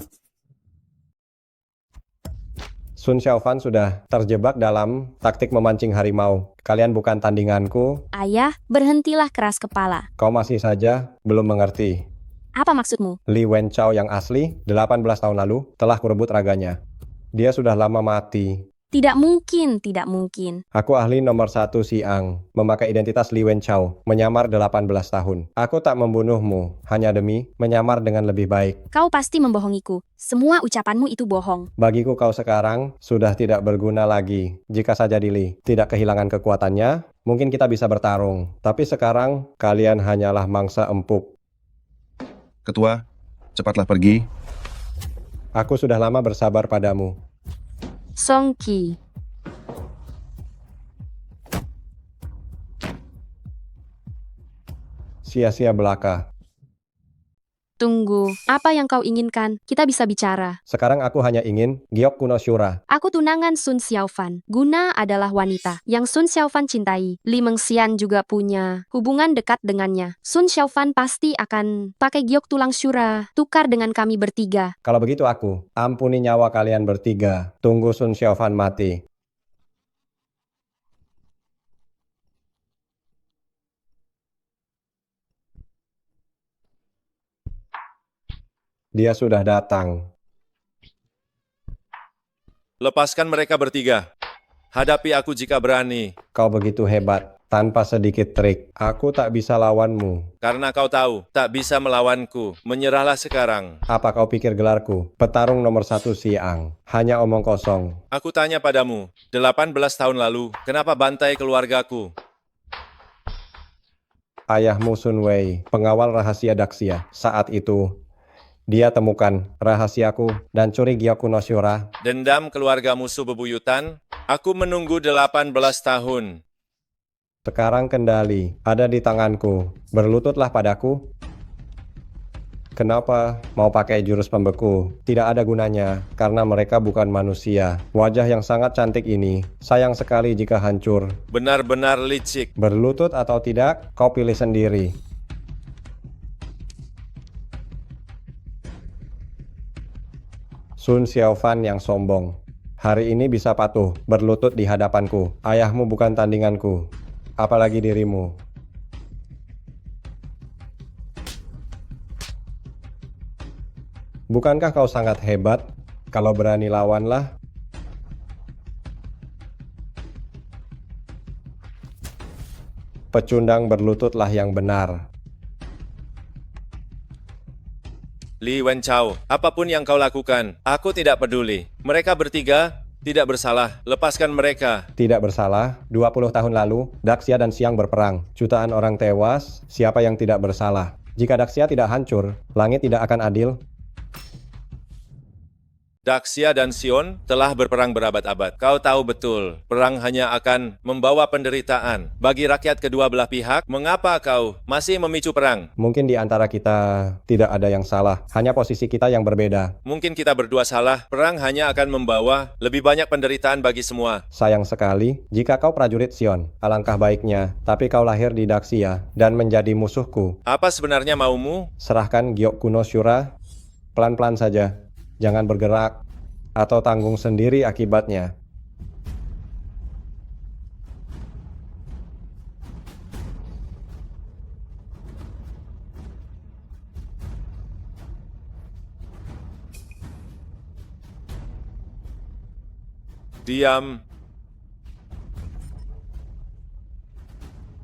I: Sun Xiaofan sudah terjebak dalam taktik memancing harimau. Kalian bukan tandinganku.
F: Ayah, berhentilah keras kepala.
I: Kau masih saja belum mengerti.
F: Apa maksudmu?
I: Li Wenchao yang asli, 18 tahun lalu, telah kurebut raganya. Dia sudah lama mati.
F: Tidak mungkin, tidak mungkin.
I: Aku ahli nomor 1 Siang, memakai identitas Li Wenchao, menyamar 18 tahun. Aku tak membunuhmu, hanya demi menyamar dengan lebih baik.
F: Kau pasti membohongiku. Semua ucapanmu itu bohong.
I: Bagiku kau sekarang sudah tidak berguna lagi. Jika saja Dili tidak kehilangan kekuatannya, mungkin kita bisa bertarung. Tapi sekarang kalian hanyalah mangsa empuk.
C: Ketua, cepatlah pergi.
I: Aku sudah lama bersabar padamu.
F: Song Qi.
I: Sia-sia belaka.
F: Tunggu, apa yang kau inginkan? Kita bisa bicara.
I: Sekarang aku hanya ingin Giok kuno Shura.
F: Aku tunangan Sun Xiaofan. Guna adalah wanita yang Sun Xiaofan cintai. Li Mengxian juga punya hubungan dekat dengannya. Sun Xiaofan pasti akan pakai giok tulang Shura, tukar dengan kami bertiga.
I: Kalau begitu aku, ampuni nyawa kalian bertiga. Tunggu Sun Xiaofan mati. Dia sudah datang.
E: Lepaskan mereka bertiga. Hadapi aku jika berani.
I: Kau begitu hebat, tanpa sedikit trik. Aku tak bisa lawanmu.
E: Karena kau tahu, tak bisa melawanku. Menyerahlah sekarang.
I: Apa kau pikir gelarku? Petarung nomor 1 Siang. Hanya omong kosong.
E: Aku tanya padamu, 18 tahun lalu, kenapa bantai keluargaku?
I: Ayahmu Sun Wei, pengawal rahasia Daxia. Saat itu, dia temukan rahasiaku dan curi giok kuno Shura.
E: Dendam keluarga musuh bebuyutan, aku menunggu 18 tahun.
I: Sekarang kendali ada di tanganku. Berlututlah padaku. Kenapa mau pakai jurus pembeku? Tidak ada gunanya, karena mereka bukan manusia. Wajah yang sangat cantik ini, sayang sekali jika hancur.
E: Benar-benar licik.
I: Berlutut atau tidak, kau pilih sendiri. Sun Xiaofan yang sombong. Hari ini bisa patuh, berlutut di hadapanku. Ayahmu bukan tandinganku, apalagi dirimu. Bukankah kau sangat hebat? Kalau berani lawanlah. Pecundang berlututlah yang benar.
E: Li Wenchao, apapun yang kau lakukan, aku tidak peduli. Mereka bertiga tidak bersalah. Lepaskan mereka.
I: Tidak bersalah. 20 tahun lalu, Daxia dan Siang berperang. Jutaan orang tewas. Siapa yang tidak bersalah? Jika Daxia tidak hancur, langit tidak akan adil.
E: Daxia dan Sion telah berperang berabad-abad. Kau tahu betul, perang hanya akan membawa penderitaan. Bagi rakyat kedua belah pihak, mengapa kau masih memicu perang?
I: Mungkin di antara kita tidak ada yang salah, hanya posisi kita yang berbeda.
E: Mungkin kita berdua salah, perang hanya akan membawa lebih banyak penderitaan bagi semua.
I: Sayang sekali, jika kau prajurit Sion, alangkah baiknya. Tapi kau lahir di Daxia dan menjadi musuhku.
E: Apa sebenarnya maumu?
I: Serahkan giok kuno Shura, pelan-pelan saja. Jangan bergerak, atau tanggung sendiri akibatnya.
E: Diam.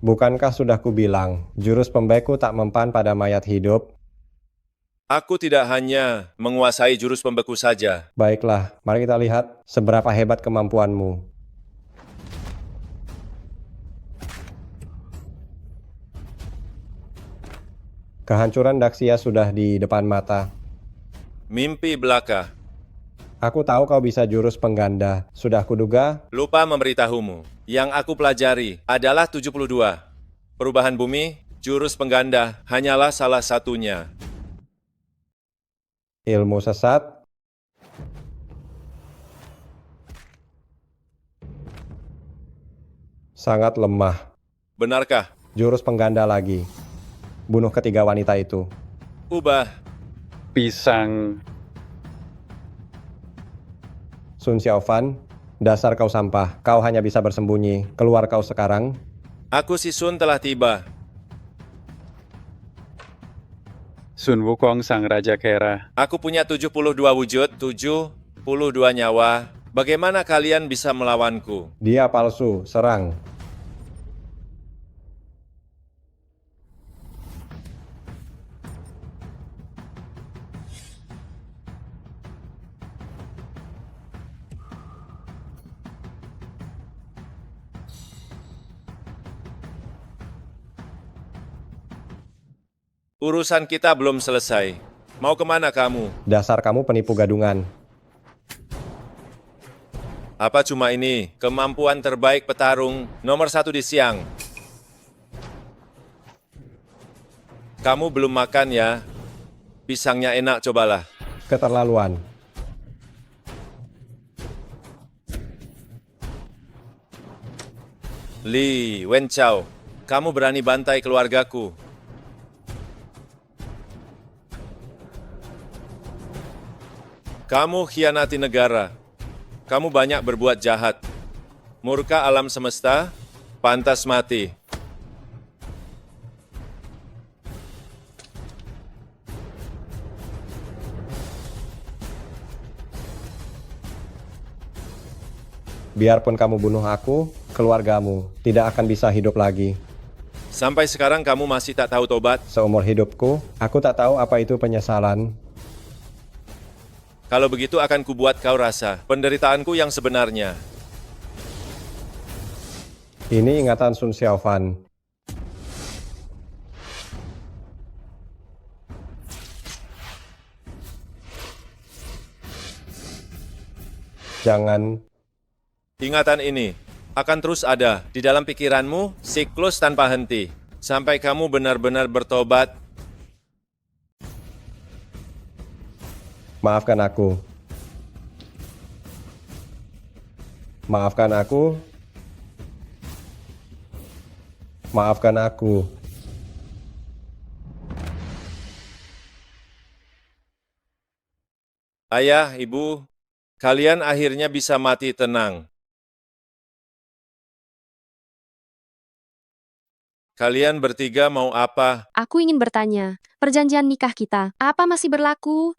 I: Bukankah sudah kubilang, jurus pembeku tak mempan pada mayat hidup?
E: Aku tidak hanya menguasai jurus pembeku saja.
I: Baiklah, mari kita lihat seberapa hebat kemampuanmu. Kehancuran Daxia sudah di depan mata.
E: Mimpi belaka.
I: Aku tahu kau bisa jurus pengganda. Sudah kuduga.
E: Lupa memberitahumu. Yang aku pelajari adalah 72. Perubahan bumi, jurus pengganda hanyalah salah satunya.
I: Ilmu sesat. Sangat lemah.
E: Benarkah?
I: Jurus pengganda lagi. Bunuh ketiga wanita itu.
E: Ubah.
U: Pisang.
I: Sun Xiaofan, dasar kau sampah. Kau hanya bisa bersembunyi. Keluar kau sekarang.
E: Aku si Sun telah tiba.
U: Sun Wukong sang Raja Kera.
E: Aku punya 72 wujud, 7 42 nyawa. Bagaimana kalian bisa melawanku?
I: Dia palsu, serang.
E: Urusan kita belum selesai. Mau kemana kamu?
I: Dasar kamu penipu gadungan.
E: Apa cuma ini? Kemampuan terbaik petarung nomor 1 di siang. Kamu belum makan ya? Pisangnya enak, cobalah.
I: Keterlaluan.
E: Li Wenchao, kamu berani bantai keluargaku. Kamu khianati negara. Kamu banyak berbuat jahat. Murka alam semesta, pantas mati.
I: Biarpun kamu bunuh aku, keluargamu tidak akan bisa hidup lagi.
E: Sampai sekarang kamu masih tak tahu tobat?
I: Seumur hidupku, aku tak tahu apa itu penyesalan.
E: Kalau begitu akan kubuat kau rasa penderitaanku yang sebenarnya.
I: Ini ingatan Sun Xiaofan. Jangan.
E: Ingatan ini akan terus ada di dalam pikiranmu, siklus tanpa henti, sampai kamu benar-benar bertobat.
I: Maafkan aku. Maafkan aku. Maafkan aku.
E: Ayah, ibu, kalian akhirnya bisa mati tenang. Kalian bertiga mau apa?
F: Aku ingin bertanya, perjanjian nikah kita, apa masih berlaku?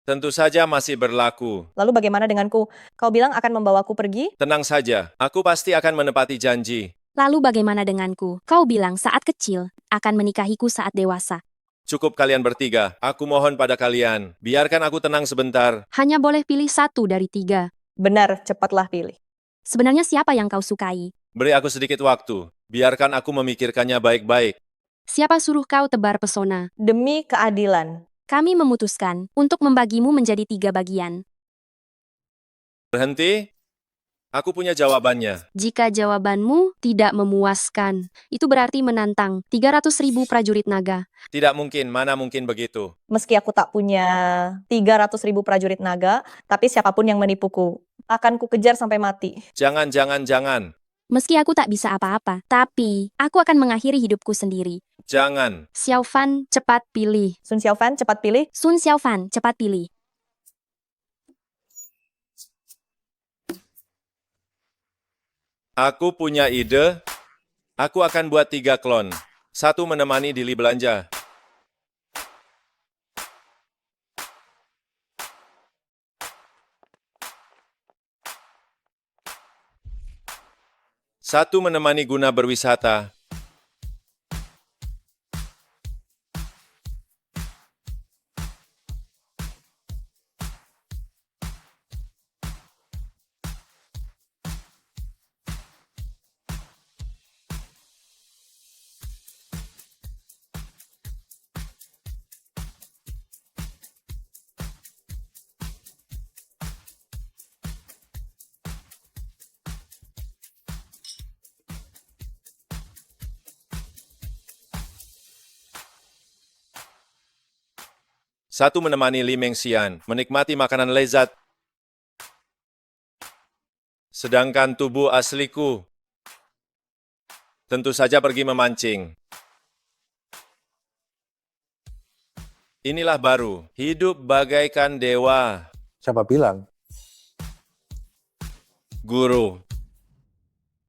E: Tentu saja masih berlaku.
J: Lalu bagaimana denganku? Kau bilang akan membawaku pergi?
E: Tenang saja, aku pasti akan menepati janji.
F: Lalu bagaimana denganku? Kau bilang saat kecil, akan menikahiku saat dewasa.
E: Cukup kalian bertiga, aku mohon pada kalian, biarkan aku tenang sebentar.
F: Hanya boleh pilih 1 dari 3.
J: Benar, cepatlah pilih.
F: Sebenarnya siapa yang kau sukai?
E: Beri aku sedikit waktu, biarkan aku memikirkannya baik-baik.
F: Siapa suruh kau tebar pesona?
J: Demi keadilan.
F: Kami memutuskan untuk membagimu menjadi 3 bagian.
E: Berhenti? Aku punya jawabannya.
F: Jika jawabanmu tidak memuaskan, itu berarti menantang 300.000 prajurit naga.
E: Tidak mungkin, mana mungkin begitu.
J: Meski aku tak punya 300.000 prajurit naga, tapi siapapun yang menipuku, akan kukejar sampai mati.
E: Jangan.
F: Meski aku tak bisa apa-apa, tapi aku akan mengakhiri hidupku sendiri.
E: Jangan.
F: Xiaofan, cepat pilih.
J: Sun Xiaofan, cepat pilih.
F: Sun Xiaofan, cepat pilih.
E: Aku punya ide. Aku akan buat 3 klon. 1 menemani Dili belanja. Satu menemani Guna berwisata. Satu menemani Li Mengxian, menikmati makanan lezat. Sedangkan tubuh asliku tentu saja pergi memancing. Inilah baru, hidup bagaikan dewa.
D: Siapa bilang?
E: Guru,